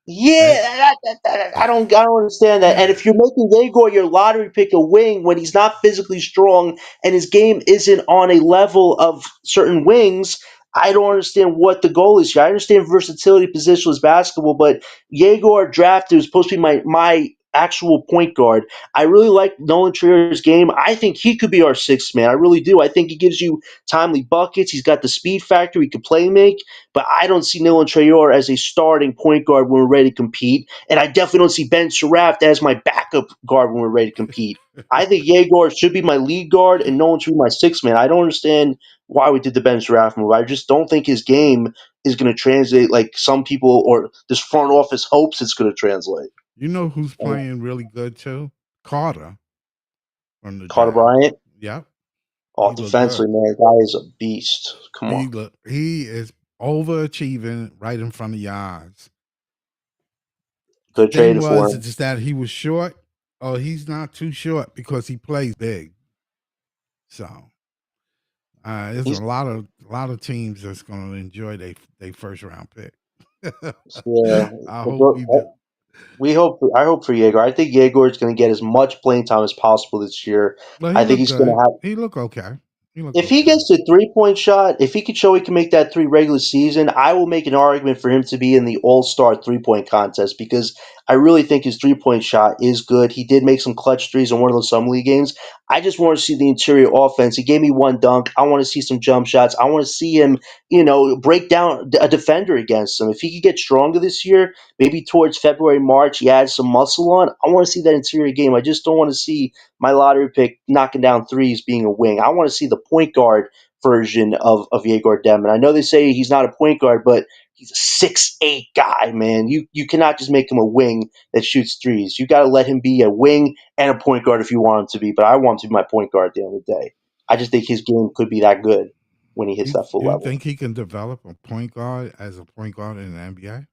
[SPEAKER 2] Yeah,
[SPEAKER 1] That
[SPEAKER 2] I don't understand that. And if you're making Yegor your lottery pick a wing when he's not physically strong and his game isn't on a level of certain wings, I don't understand what the goal is here. I understand versatility positionless basketball, but Yegor drafted was supposed to be my actual point guard. I really like Nolan Trier's game. I think he could be our sixth man. I really do. I think he gives you timely buckets. He's got the speed factor. He can play make. But I don't see Nolan Trayor as a starting point guard when we're ready to compete. And I definitely don't see Ben Saraft as my backup guard when we're ready to compete. I think Yegor should be my lead guard and Nolan should be my sixth man. I don't understand why we did the Ben Saraft move. I just don't think his game is going to translate like some people or this front office hopes it's going to translate.
[SPEAKER 1] you know who's
[SPEAKER 2] Uh,
[SPEAKER 1] playing really good too? Carter from the
[SPEAKER 2] Carter
[SPEAKER 1] Jazz.
[SPEAKER 2] Bryant,
[SPEAKER 1] Yep,
[SPEAKER 2] oh,
[SPEAKER 1] he looked
[SPEAKER 2] defensively,
[SPEAKER 1] good.
[SPEAKER 2] man, guy is a beast. Come on.
[SPEAKER 1] He is overachieving right in front of your eyes. The
[SPEAKER 2] Good
[SPEAKER 1] thing
[SPEAKER 2] trade for
[SPEAKER 1] was
[SPEAKER 2] him.
[SPEAKER 1] just that he was short. Oh, he's not too short because he plays big. So there's a
[SPEAKER 2] He's
[SPEAKER 1] lot of teams that's going to enjoy their first round pick.
[SPEAKER 2] yeah.
[SPEAKER 1] I hope we do.
[SPEAKER 2] We hope. I hope for Yegor. I think Yegor is going to get as much playing time as possible this year.
[SPEAKER 1] But he
[SPEAKER 2] I think
[SPEAKER 1] looked
[SPEAKER 2] he's going to
[SPEAKER 1] good.
[SPEAKER 2] have.
[SPEAKER 1] He looked okay. He looked
[SPEAKER 2] If he
[SPEAKER 1] okay.
[SPEAKER 2] gets the 3-point shot, if he can show he can make that three regular season, I will make an argument for him to be in the All Star 3-point contest because I really think his 3-point shot is good. He did make some clutch threes in one of those summer league games. I just want to see the interior offense. He gave me one dunk. I want to see some jump shots. I want to see him, break down a defender against him. If he could get stronger this year, maybe towards February, March, he adds some muscle on. I want to see that interior game. I just don't want to see my lottery pick knocking down threes being a wing. I want to see the point guard version of Yegor Demon. I know they say he's not a point guard, but he's a 6'8" guy, man. You cannot just make him a wing that shoots threes. You got to let him be a wing and a point guard if you want him to be. But I want him to be my point guard at the end of the day. I just think his game could be that good when he hits
[SPEAKER 1] You
[SPEAKER 2] that full
[SPEAKER 1] you
[SPEAKER 2] level.
[SPEAKER 1] think he can develop a point guard as a point guard in the NBA?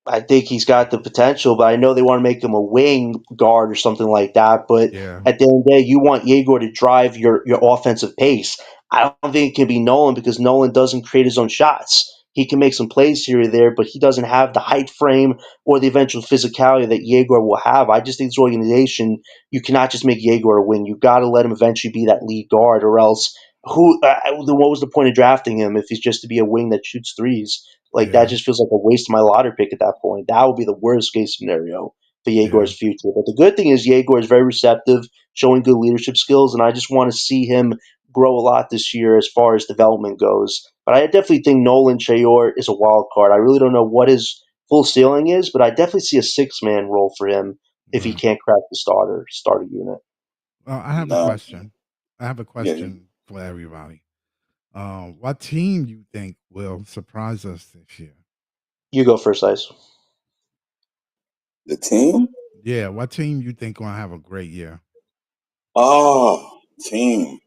[SPEAKER 2] I think he's got the potential, but I know they want to make him a wing guard or something like that. But
[SPEAKER 1] Yeah,
[SPEAKER 2] at the end of the day, you want Yegor to drive your offensive pace. I don't think it can be Nolan because Nolan doesn't create his own shots. He can make some plays here or there, but he doesn't have the height frame or the eventual physicality that Yegor will have. I just think this organization, you cannot just make Yegor a wing. You got to let him eventually be that lead guard, or else what was the point of drafting him if he's just to be a wing that shoots threes? Like that
[SPEAKER 1] yeah,
[SPEAKER 2] just feels like a waste of my lottery pick at that point. That would be the worst case scenario for
[SPEAKER 1] yeah,
[SPEAKER 2] Yegor's future. But the good thing is Yegor is very receptive, showing good leadership skills, and I just want to see him grow a lot this year as far as development goes. But I definitely think Nolan Chayor is a wild card. I really don't know what his full ceiling is, but I definitely see a 6-man role for him if he
[SPEAKER 1] right.
[SPEAKER 2] can't crack the starter unit.
[SPEAKER 1] Well, I have a
[SPEAKER 3] No,
[SPEAKER 1] question. I have a
[SPEAKER 3] yeah,
[SPEAKER 1] question for everybody. What team you think will surprise us this year?
[SPEAKER 2] You go first, Ice.
[SPEAKER 3] the team.
[SPEAKER 1] Yeah, what team you think gonna have a great year?
[SPEAKER 3] Oh, team.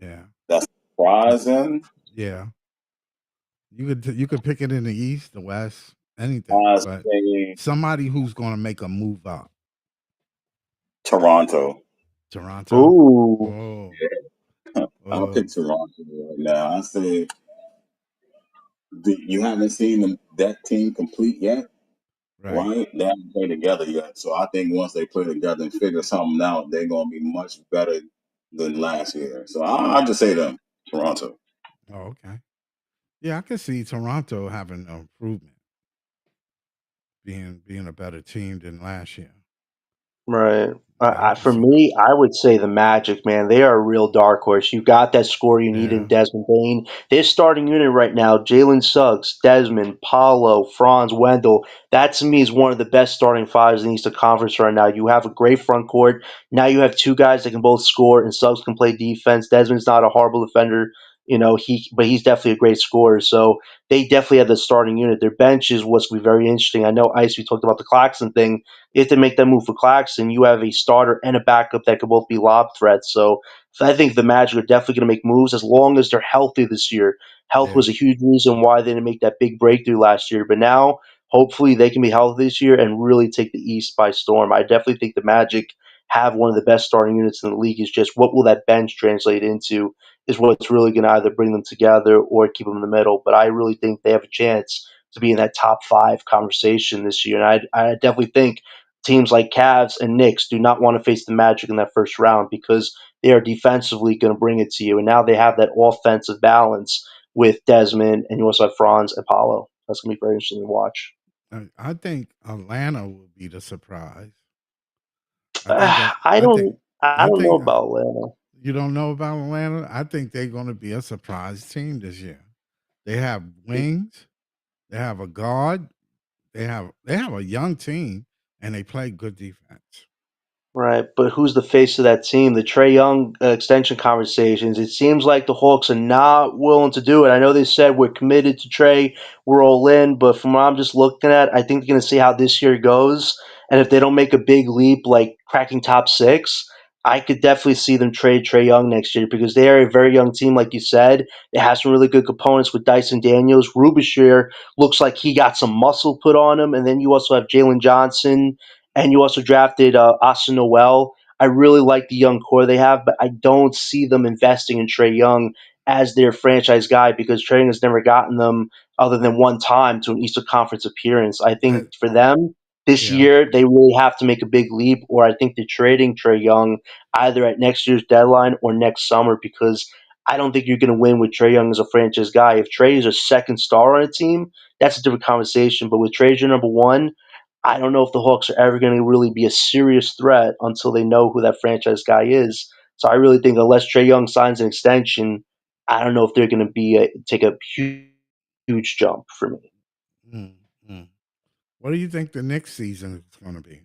[SPEAKER 1] Yeah,
[SPEAKER 3] That's
[SPEAKER 1] uh,
[SPEAKER 3] surprising.
[SPEAKER 1] yeah. You could pick it in the East, the West, anything,
[SPEAKER 3] I
[SPEAKER 1] but
[SPEAKER 3] say
[SPEAKER 1] somebody who's going to make a move up.
[SPEAKER 3] Toronto.
[SPEAKER 1] Toronto.
[SPEAKER 2] Ooh,
[SPEAKER 1] Oh,
[SPEAKER 3] I'll
[SPEAKER 1] oh,
[SPEAKER 3] pick Toronto right now. I say you haven't seen that team complete yet,
[SPEAKER 1] right.
[SPEAKER 3] right? They haven't played together yet. So I think once they play together and figure something out, they're gonna be much better than last year. So I'll just say them, Toronto.
[SPEAKER 1] Oh, okay. Yeah, I can see Toronto having an improvement, being a better team than last year.
[SPEAKER 2] right.
[SPEAKER 1] Yeah, I can
[SPEAKER 2] For
[SPEAKER 1] see that.
[SPEAKER 2] me, I would say the Magic, man. They are a real dark horse. You got that score you need in
[SPEAKER 1] Yeah,
[SPEAKER 2] Desmond Bain. Their starting unit right now, Jalen Suggs, Desmond, Paulo, Franz, Wendell. That to me is one of the best starting fives in the Eastern Conference right now. You have a great front court. Now you have two guys that can both score, and Suggs can play defense. Desmond's not a horrible defender, but he's definitely a great scorer. So they definitely have the starting unit. Their bench is what's going to be very interesting. I know Ice. We talked about the Claxton thing. If they make that move for Claxton, you have a starter and a backup that could both be lob threats. So I think the Magic are definitely going to make moves as long as they're healthy this year. Health
[SPEAKER 1] yeah.
[SPEAKER 2] was a huge reason why they didn't make that big breakthrough last year, but now hopefully they can be healthy this year and really take the East by storm. I definitely think the Magic have one of the best starting units in the league. Is just what will that bench translate into is what's really going to either bring them together or keep them in the middle. But I really think they have a chance to be in that top five conversation this year. And I definitely think teams like Cavs and Knicks do not want to face the Magic in that first round because they are defensively going to bring it to you. And now they have that offensive balance with Desmond, and you also have Franz and Paulo. That's going to be very interesting to watch.
[SPEAKER 1] I think Atlanta will be the surprise. I think.
[SPEAKER 2] I
[SPEAKER 1] I think.
[SPEAKER 2] don't. I
[SPEAKER 1] I
[SPEAKER 2] don't know
[SPEAKER 1] think.
[SPEAKER 2] about Atlanta.
[SPEAKER 1] You don't know about Atlanta? I think they're going to be a surprise team this year. They have wings. They have a guard. They have a young team, and they play good defense.
[SPEAKER 2] Right, but who's the face of that team? The Trey Young extension conversations. It seems like the Hawks are not willing to do it. I know they said we're committed to Trey, we're all in, but from what I'm just looking at, I think they're going to see how this year goes. And if they don't make a big leap, like cracking top six, I could definitely see them trade Trey Young next year because they are a very young team, like you said. It has some really good components with Dyson Daniels. Rubisher looks like he got some muscle put on him, and then you also have Jalen Johnson and you also drafted Austin Noel. I really like the young core they have, but I don't see them investing in Trey Young as their franchise guy because Trey Young has never gotten them other than one time to an Eastern Conference appearance. I think
[SPEAKER 1] That
[SPEAKER 2] for them this
[SPEAKER 1] yeah.
[SPEAKER 2] year they really have to make a big leap, or I think they're trading Trey Young either at next year's deadline or next summer because I don't think you're going to win with Trey Young as a franchise guy. If Trey is a second star on a team, that's a different conversation. But with Trey as your number one, I don't know if the Hawks are ever going to really be a serious threat until they know who that franchise guy is. So I really think unless Trey Young signs an extension, I don't know if they're going to take a huge jump for me.
[SPEAKER 1] Mm, mm. What do you think the next season is going to be?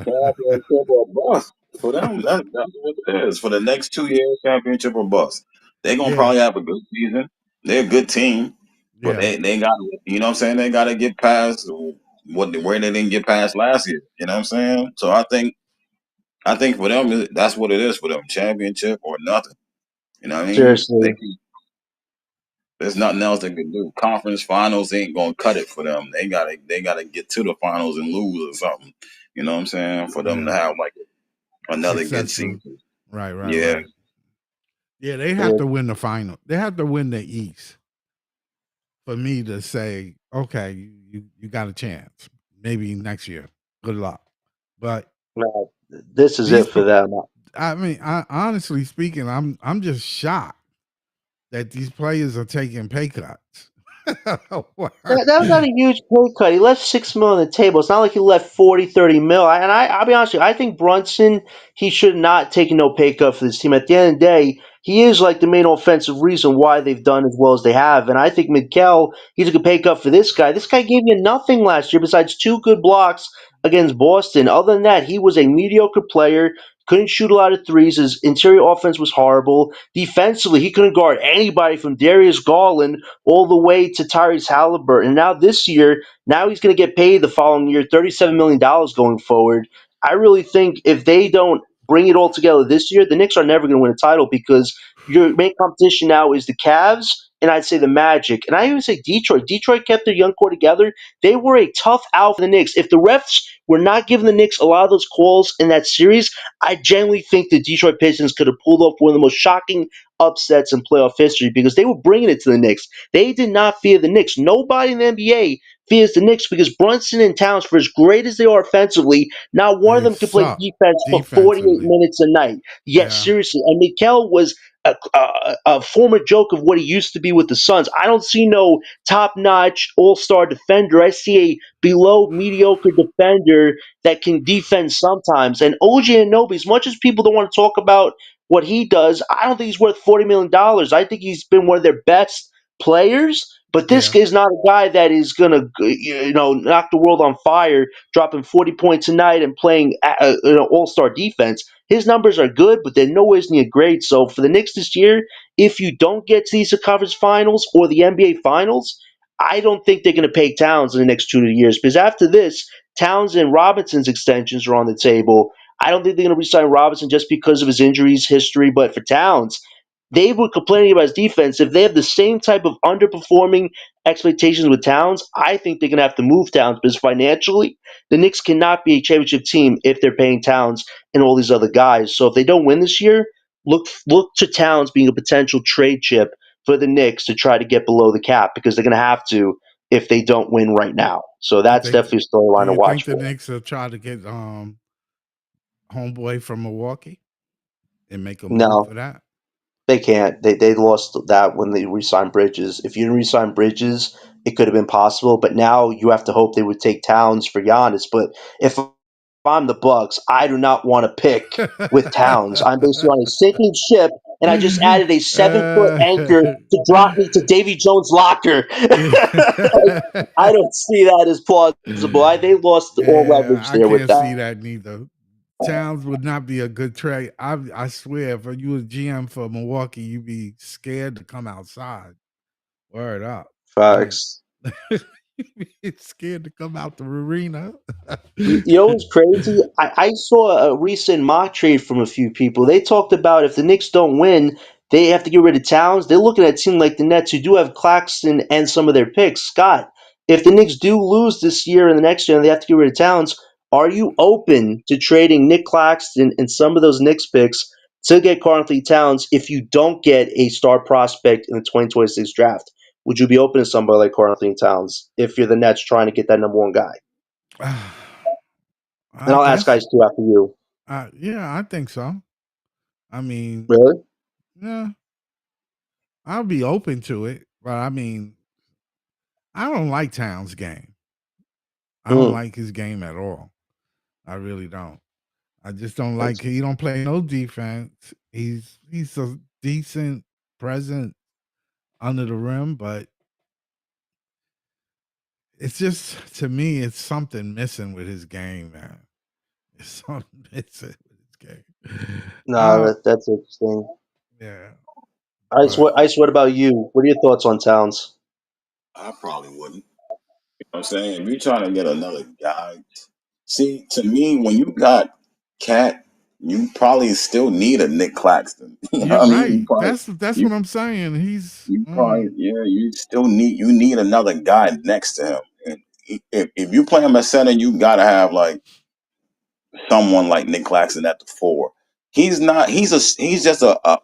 [SPEAKER 3] Championship or bust for them. That's what it is. For the next 2 years, championship or bust. They're gonna
[SPEAKER 1] yeah,
[SPEAKER 3] probably have a good season. They're a good team, but
[SPEAKER 1] yeah.
[SPEAKER 3] they got, you know what I'm saying, they got to get past where they didn't get past last year. You know what I'm saying? So I think for them that's what it is for them, championship or nothing. You know what I mean?
[SPEAKER 2] Seriously.
[SPEAKER 3] There's nothing else they can do. Conference finals ain't gonna cut it for them. They gotta get to the finals and lose or something. You know what I'm saying? For them to
[SPEAKER 1] Yeah.
[SPEAKER 3] have like another good
[SPEAKER 1] Successful.
[SPEAKER 3] season.
[SPEAKER 1] Right, right,
[SPEAKER 3] Yeah.
[SPEAKER 1] right. Yeah, they have
[SPEAKER 2] Yeah,
[SPEAKER 1] to win the final. They have to win the East for me to say, okay, you got a chance. Maybe next year. Good luck. But
[SPEAKER 2] no, this is
[SPEAKER 1] these
[SPEAKER 2] it for
[SPEAKER 1] pe-
[SPEAKER 2] them.
[SPEAKER 1] I mean, honestly speaking, I'm just shocked that these players are taking pay cuts.
[SPEAKER 2] That was not a huge pay cut. He left 6 mil on the table. It's not like he left 40, 30 mil. I'll be honest with you. I think Brunson, he should not take no pay cut for this team. At the end of the day, he is like the main offensive reason why they've done as well as they have. And I think Miguel, he took a pay cut for this guy. This guy gave you nothing last year besides two good blocks against Boston. Other than that, he was a mediocre player. Couldn't shoot a lot of threes. His interior offense was horrible. Defensively, he couldn't guard anybody from Darius Garland all the way to Tyrese Halliburton. And now this year, now he's going to get paid the following year $37 million dollars going forward. I really think if they don't bring it all together this year, the Knicks are never going to win a title because Your main competition now is the Cavs, and I'd say the Magic. And I even say Detroit. Detroit kept their young core together. They were a tough out for the Knicks. If the refs were not giving the Knicks a lot of those calls in that series, I genuinely think the Detroit Pistons could have pulled off one of the most shocking upsets in playoff history because they were bringing it to the Knicks. They did not fear the Knicks. Nobody in the NBA fears the Knicks because Brunson and Towns, for as great as they are offensively, not one of
[SPEAKER 1] They
[SPEAKER 2] them can play
[SPEAKER 1] suck
[SPEAKER 2] defense for 48
[SPEAKER 1] defensively.
[SPEAKER 2] minutes a night. Yet,
[SPEAKER 1] Yeah,
[SPEAKER 2] seriously, and Mikel was a former joke of what he used to be with the Suns. I don't see no top-notch all-star defender. I see a below mediocre defender that can defend sometimes. And OG Anunoby, as much as people don't want to talk about what he does, I don't think he's worth $40 million. I think he's been one of their best players. But this
[SPEAKER 1] yeah.
[SPEAKER 2] is not a guy that is gonna, knock the world on fire, dropping 40 points a night and playing all-star defense. His numbers are good, but they're nowhere near great. So for the Knicks this year, if you don't get to these conference finals or the NBA finals, I don't think they're going to pay Towns in the next 2 years because after this, Towns and Robinson's extensions are on the table. I don't think they're going to resign Robinson just because of his injuries history, but for Towns, they were complaining about his defense. If they have the same type of underperforming expectations with Towns, I think they're going to have to move Towns because financially, the Knicks cannot be a championship team if they're paying Towns and all these other guys. So if they don't win this year, look to Towns being a potential trade chip for the Knicks to try to get below the cap because they're going to have to if they don't win right now. So
[SPEAKER 1] You
[SPEAKER 2] that's
[SPEAKER 1] think?
[SPEAKER 2] definitely a
[SPEAKER 1] Do
[SPEAKER 2] storyline to
[SPEAKER 1] you
[SPEAKER 2] watch
[SPEAKER 1] think the
[SPEAKER 2] for.
[SPEAKER 1] Knicks will try to get homeboy from Milwaukee and make a move
[SPEAKER 2] No,
[SPEAKER 1] for that?
[SPEAKER 2] they can't. They lost that when they re-signed Bridges. If you didn't re-sign Bridges, it could have been possible. But now you have to hope they would take Towns for Giannis. But if I'm the Bucks, I do not want to pick with Towns. I'm basically on a sinking ship, and I just added a 7 foot anchor to drop me to Davy Jones' locker. I don't see that as plausible. They lost all
[SPEAKER 1] Yeah,
[SPEAKER 2] leverage
[SPEAKER 1] I
[SPEAKER 2] there with
[SPEAKER 1] can't
[SPEAKER 2] that.
[SPEAKER 1] see that neither. Towns would not be a good trade. I swear, if you was GM for Milwaukee, you'd be scared to come outside. Word up. Like
[SPEAKER 2] Facts.
[SPEAKER 1] it's scared to come out the arena.
[SPEAKER 2] You know what's crazy? I saw a recent mock trade from a few people. They talked about if the Knicks don't win, they have to get rid of Towns. They're looking at a team like the Nets who do have Claxton and some of their picks. Scott, if the Knicks do lose this year and the next year and they have to get rid of Towns, are you open to trading Nick Claxton and some of those Knicks picks to get Karl Anthony Towns if you don't get a star prospect in the 2026 draft? Would you be open to somebody like Karl Anthony Towns if you're the Nets trying to get that number one guy? And
[SPEAKER 1] I
[SPEAKER 2] I'll ask
[SPEAKER 1] guess.
[SPEAKER 2] guys too after you.
[SPEAKER 1] Yeah, I think so. I mean,
[SPEAKER 2] Really?
[SPEAKER 1] yeah, I'll be open to it, but I mean, I don't like Towns' game. I don't
[SPEAKER 2] Mm.
[SPEAKER 1] like his game at all. I really don't. I just don't like
[SPEAKER 2] That's
[SPEAKER 1] he don't play no defense. He's a decent presence under the rim, but it's just to me it's something missing with his game, man. It's something missing with his game.
[SPEAKER 2] no, that's interesting.
[SPEAKER 1] Yeah,
[SPEAKER 2] Ice,
[SPEAKER 1] but
[SPEAKER 2] what about you? What are your thoughts on Towns?
[SPEAKER 3] I probably wouldn't. You know what I'm saying? If you're trying to get another guy, see, to me, when you got Cat, you probably still need a Nick Claxton. You know
[SPEAKER 1] you're
[SPEAKER 3] what I mean?
[SPEAKER 1] right. That's
[SPEAKER 3] You
[SPEAKER 1] what I'm saying. He's
[SPEAKER 3] you probably yeah, you need another guy next to him. And if you play him at center, you gotta have like someone like Nick Claxton at the four. He's not. He's just a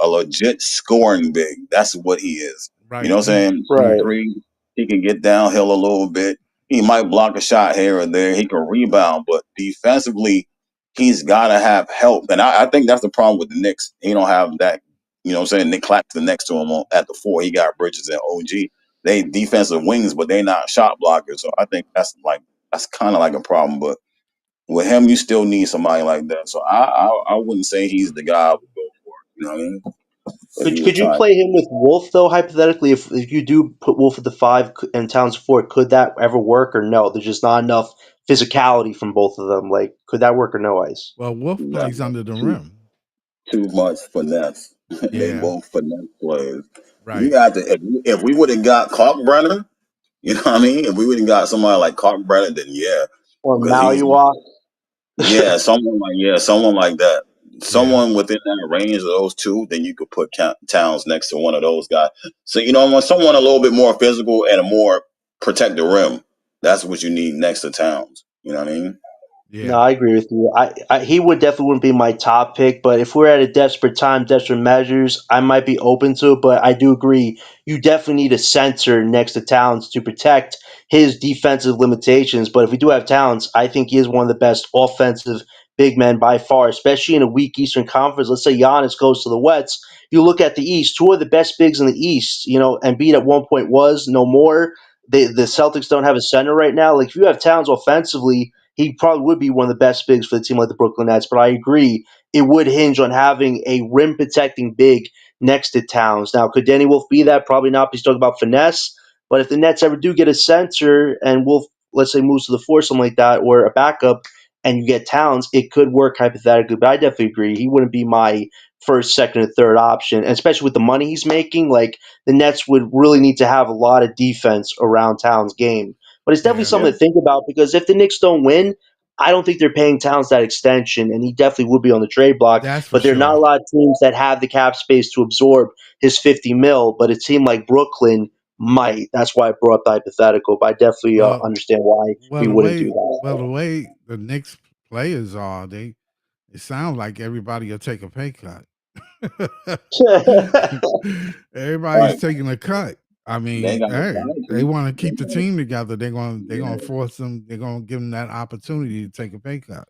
[SPEAKER 3] legit scoring big. That's what he is. You know
[SPEAKER 1] right.
[SPEAKER 3] what I'm saying? Shoot
[SPEAKER 2] Right.
[SPEAKER 3] three. He can get downhill a little bit. He might block a shot here or there. He can rebound, but defensively, he's got to have help. And I think that's the problem with the Knicks. He don't have that. You know what I'm saying? Nick Claxton next to him at the four. He got Bridges and OG. They defensive wings, but they not shot blockers. So I think that's kind of like a problem. But with him, you still need somebody like that. So I wouldn't say he's the guy I would go for. You know what I mean? If
[SPEAKER 2] Could
[SPEAKER 3] you was
[SPEAKER 2] could you
[SPEAKER 3] trying,
[SPEAKER 2] play him with Wolf though? Hypothetically, if you do put Wolf at the five and Towns four, could that ever work or no? There's just not enough physicality from both of them. Like, could that work or no? Ice?
[SPEAKER 1] Well, Wolf
[SPEAKER 3] not
[SPEAKER 1] plays under the
[SPEAKER 3] too
[SPEAKER 1] rim.
[SPEAKER 3] too much finesse. They
[SPEAKER 1] Yeah,
[SPEAKER 3] both finesse players. You
[SPEAKER 1] right.
[SPEAKER 3] got to if we would have got Kalkbrenner, you know what I mean? If we would have got somebody like Kalkbrenner, then yeah,
[SPEAKER 2] Or
[SPEAKER 3] because he's
[SPEAKER 2] Malua?
[SPEAKER 3] someone like that.
[SPEAKER 1] Yeah.
[SPEAKER 3] someone within that range of those two, then you could put Towns next to one of those guys. So you know, when someone a little bit more physical and a more protect the rim, that's what you need next to Towns. You know what I mean?
[SPEAKER 2] No,
[SPEAKER 1] Yeah.
[SPEAKER 2] I agree with you. He would definitely wouldn't be my top pick, but if we're at a desperate time, desperate measures, I might be open to it. But I do agree, you definitely need a center next to Towns to protect his defensive limitations. But if we do have Towns, I think he is one of the best offensive big men by far, especially in a weak Eastern Conference. Let's say Giannis goes to the Wets. You look at the East, two of the best bigs in the East. You know, Embiid at one point was no more. The Celtics don't have a center right now. Like if you have Towns offensively, he probably would be one of the best bigs for the team like the Brooklyn Nets. But I agree, it would hinge on having a rim protecting big next to Towns. Now, could Danny Wolf be that? Probably not. He's talking about finesse. But if the Nets ever do get a center and Wolf, let's say, moves to the four, something like that, or a backup, and you get Towns, it could work hypothetically. But I definitely agree. He wouldn't be my first, second, or third option, and especially with the money he's making. Like the Nets would really need to have a lot of defense around Towns' game. But it's definitely
[SPEAKER 1] Yeah.
[SPEAKER 3] Yeah.
[SPEAKER 2] something to think about because if the Knicks don't win, I don't think they're paying Towns that extension, and he definitely would be on the trade block.
[SPEAKER 1] That's for
[SPEAKER 2] But there are not
[SPEAKER 1] sure.
[SPEAKER 2] a lot of teams that have the cap space to absorb his 50 mil. But it seemed like Brooklyn might. That's why I brought up the hypothetical. But I definitely
[SPEAKER 1] Well,
[SPEAKER 2] understand why
[SPEAKER 1] well
[SPEAKER 2] we
[SPEAKER 1] the
[SPEAKER 2] wouldn't do
[SPEAKER 1] way
[SPEAKER 2] that.
[SPEAKER 1] the way the Knicks players are, they it sounds like everybody will take a pay cut. Everybody's
[SPEAKER 3] Right.
[SPEAKER 1] taking a cut. I
[SPEAKER 3] They
[SPEAKER 1] mean,
[SPEAKER 3] got to
[SPEAKER 1] hey,
[SPEAKER 3] fight
[SPEAKER 1] they
[SPEAKER 3] you.
[SPEAKER 1] want to
[SPEAKER 3] They
[SPEAKER 1] keep the
[SPEAKER 3] gotta,
[SPEAKER 1] team together. They're gonna
[SPEAKER 3] yeah.
[SPEAKER 1] force them. They're gonna give them that opportunity to take a pay cut.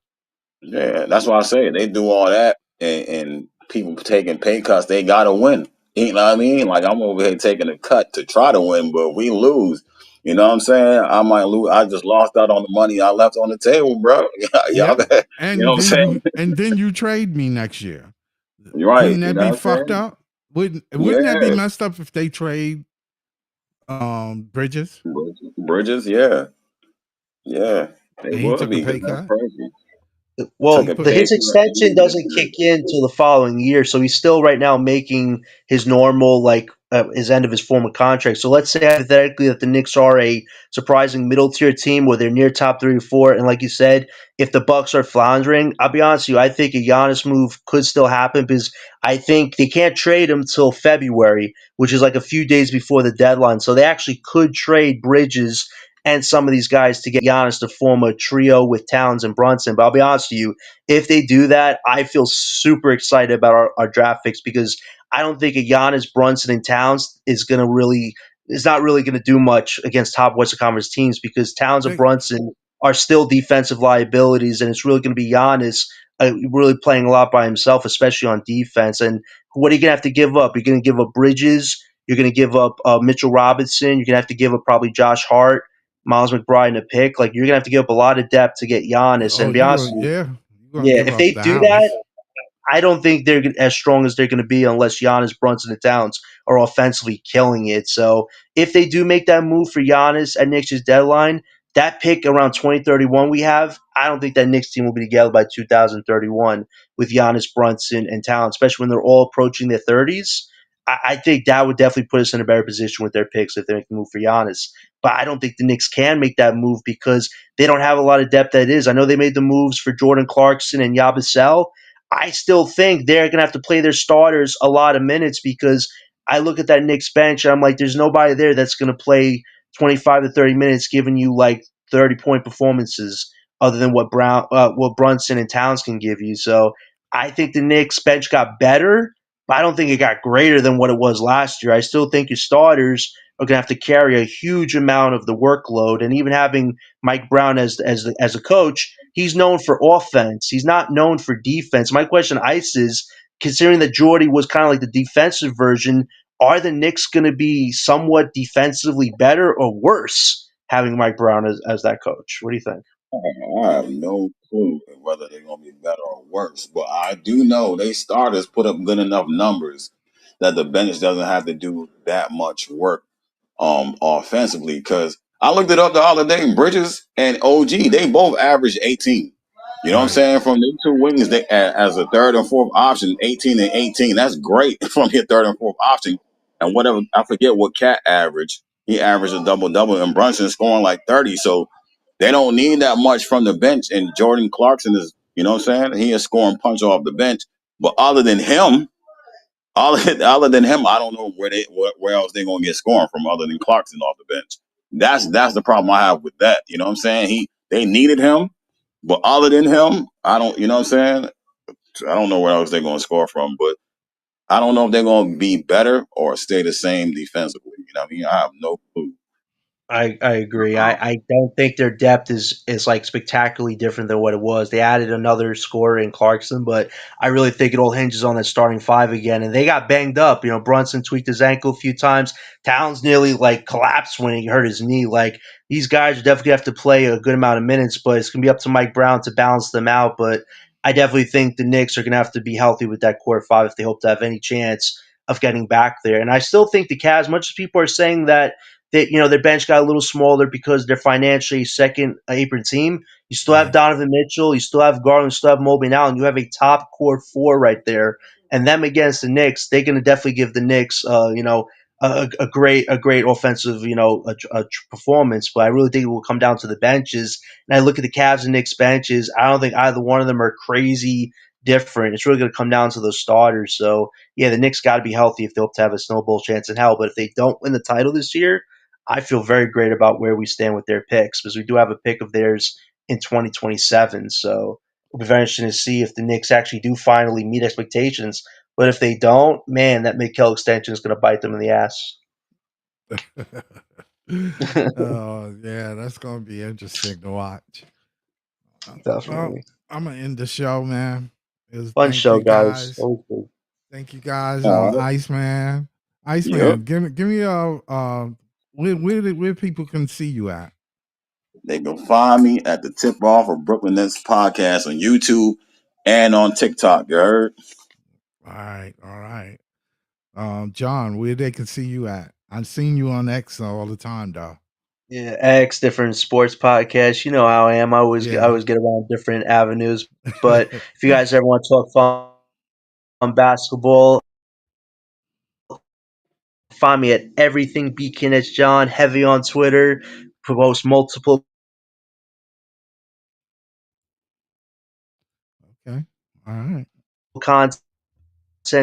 [SPEAKER 3] Yeah, that's why I say they do all that, and people taking pay cuts. They gotta win. You know what I mean? Like I'm over here taking a cut to try to win, but we lose. You know what I'm saying? I might lose. I just lost out on the money I left on the table, bro. Y'all,
[SPEAKER 1] Yep.
[SPEAKER 3] you know what I'm saying?
[SPEAKER 1] And then you trade me next year.
[SPEAKER 3] You're right.
[SPEAKER 1] Wouldn't
[SPEAKER 3] You
[SPEAKER 1] that
[SPEAKER 3] know
[SPEAKER 1] be
[SPEAKER 3] what I'm
[SPEAKER 1] fucked
[SPEAKER 3] saying?
[SPEAKER 1] up? Wouldn't that be
[SPEAKER 3] Yeah,
[SPEAKER 1] messed up if they trade Bridges
[SPEAKER 3] Bridges. Yeah, yeah. It
[SPEAKER 1] and he
[SPEAKER 3] would
[SPEAKER 1] took a
[SPEAKER 3] be
[SPEAKER 1] pay
[SPEAKER 3] because that's
[SPEAKER 1] cut?
[SPEAKER 3] crazy.
[SPEAKER 1] He
[SPEAKER 3] Took
[SPEAKER 2] Well,
[SPEAKER 3] a
[SPEAKER 1] put
[SPEAKER 3] pay
[SPEAKER 2] his
[SPEAKER 3] cut
[SPEAKER 2] extension
[SPEAKER 3] and
[SPEAKER 2] doesn't kick in till the following year, so he's still right now making his normal, like his end of his former contract. So let's say hypothetically that the Knicks are a surprising middle tier team where they're near top 3 or 4, and like you said, if the Bucks are floundering, I'll be honest with you, I think a Giannis move could still happen because I think they can't trade him till February, which is like a few days before the deadline. So they actually could trade Bridges and some of these guys to get Giannis to form a trio with Towns and Brunson. But I'll be honest with you, if they do that, I feel super excited about our draft picks because I don't think a Giannis, Brunson, and Towns is not really going to do much against top Western Conference teams because Towns and
[SPEAKER 1] they,
[SPEAKER 2] Brunson are still defensive liabilities, and it's really going to be Giannis really playing a lot by himself, especially on defense. And what are you going to have to give up? You're going to give up Bridges. You're going to give up Mitchell Robinson. You're going to have to give up probably Josh Hart, Miles McBride, and a pick. Like you're going to have to give up a lot of depth to get Giannis.
[SPEAKER 1] oh,
[SPEAKER 2] And to be honest with you,
[SPEAKER 1] you're gonna
[SPEAKER 2] yeah,
[SPEAKER 1] give
[SPEAKER 2] if
[SPEAKER 1] up
[SPEAKER 2] they
[SPEAKER 1] the
[SPEAKER 2] do that,
[SPEAKER 1] house.
[SPEAKER 2] I don't think they're as strong as they're going to be unless Giannis, Brunson, and Towns are offensively killing it. So if they do make that move for Giannis at next year's deadline, that pick around 2031 we have, I don't think that Knicks team will be together by 2031 with Giannis, Brunson, and Towns, especially when they're all approaching their 30s. I think that would definitely put us in a better position with their picks if they make the move for Giannis. But I don't think the Knicks can make that move because they don't have a lot of depth that is. I know they made the moves for Jordan Clarkson and Yabusel. I still think they're going to have to play their starters a lot of minutes because I look at that Knicks bench and I'm like, there's nobody there that's going to play 25 to 30 minutes, giving you like 30-point performances other than what Brunson and Towns can give you. So I think the Knicks bench got better, but I don't think it got greater than what it was last year. I still think your starters are going to have to carry a huge amount of the workload, and even having Mike Brown as a coach, he's known for offense. He's not known for defense. My question, Ice, is considering that Jordy was kind of like the defensive version, are the Knicks going to be somewhat defensively better or worse having Mike Brown as that coach? What do you think?
[SPEAKER 3] I have no clue whether they're gonna be better or worse, but I do know they starters put up good enough numbers that the bench doesn't have to do that much work offensively. Because I looked it up the other day, Bridges and OG, they both averaged 18. You know what I'm
[SPEAKER 1] Right.
[SPEAKER 3] saying? From the two wings, they as a third and fourth option, 18 and 18. That's great from your third and fourth option. And whatever, I forget what Cat averaged. He averaged a double double, and Brunson scoring like 30. So they don't need that much from the bench. And Jordan Clarkson is, you know what I'm saying? He is scoring punch off the bench. But other than him, I don't know where else they're gonna get scoring from other than Clarkson off the bench. That's the problem I have with that. You know what I'm saying? They needed him, but other than him, I don't. You know what I'm saying? I don't know where else they're gonna score from, but I don't know if they're gonna be better or stay the same defensively. You know what I mean? I have no clue.
[SPEAKER 2] I agree.
[SPEAKER 3] Uh,
[SPEAKER 2] I don't think their depth is like spectacularly different than what it was. They added another scorer in Clarkson, but I really think it all hinges on that starting five again. And they got banged up. You know, Brunson tweaked his ankle a few times. Towns nearly like collapsed when he hurt his knee. Like these guys are definitely have to play a good amount of minutes, but it's gonna be up to Mike Brown to balance them out. But I definitely think the Knicks are gonna have to be healthy with that core five if they hope to have any chance of getting back there. And I still think the Cavs, much as people are saying that their bench got a little smaller because they're financially second apron team. You still have
[SPEAKER 1] Right.
[SPEAKER 2] Donovan Mitchell, you still have Garland, you still have Mobley now, and you have a top core four right there. And them against the Knicks, they're going to definitely give the Knicks, a great offensive, performance. But I really think it will come down to the benches. And I look at the Cavs and Knicks benches. I don't think either one of them are crazy different. It's really going to come down to those starters. So yeah, the Knicks got to be healthy if they hope to have a snowball chance in hell. But if they don't win the title this year, I feel very great about where we stand with their picks because we do have a pick of theirs in 2027. So it'll be very interesting to see if the Knicks actually do finally meet expectations. But if they don't, man, that Mikal extension is going to bite them in the ass.
[SPEAKER 1] Oh yeah, that's gonna be interesting to watch. Well,
[SPEAKER 2] Definitely.
[SPEAKER 1] I'm gonna end the show, man.
[SPEAKER 2] Fun show, guys. Always good.
[SPEAKER 1] Thank you guys,
[SPEAKER 3] all right.
[SPEAKER 1] Iceman.
[SPEAKER 3] Yep.
[SPEAKER 1] Iceman, give me where people can see you at.
[SPEAKER 3] They can find me at the Tip Off of Brooklyn Nets podcast on YouTube and on TikTok. You heard?
[SPEAKER 1] All right, all right. John, where they can see you at? I've seen you on X all the time, though.
[SPEAKER 2] Yeah, X different sports podcasts. You know how I am. I
[SPEAKER 1] Yeah.
[SPEAKER 2] always get around different avenues. But if you guys ever want to talk fun basketball, find me at everything Beacon as John, heavy on Twitter, promotes multiple
[SPEAKER 1] Okay. All right.
[SPEAKER 2] content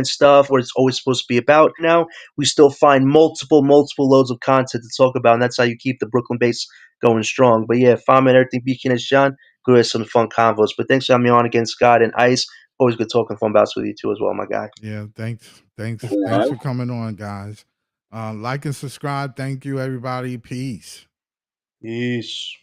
[SPEAKER 2] stuff, what it's always supposed to be about. Now we still find multiple loads of content to talk about, and that's how you keep the Brooklyn base going strong. But yeah, find me at everything Beacon as John. Go to some fun convos. But thanks for having me on again, Scott and Ice. Always good talking fun basketball with you too as well, my guy.
[SPEAKER 1] Yeah. Thanks. Thanks.
[SPEAKER 3] All
[SPEAKER 1] Thanks
[SPEAKER 3] right.
[SPEAKER 1] for coming on, guys. Like and subscribe. Thank you, everybody. Peace.
[SPEAKER 2] Peace.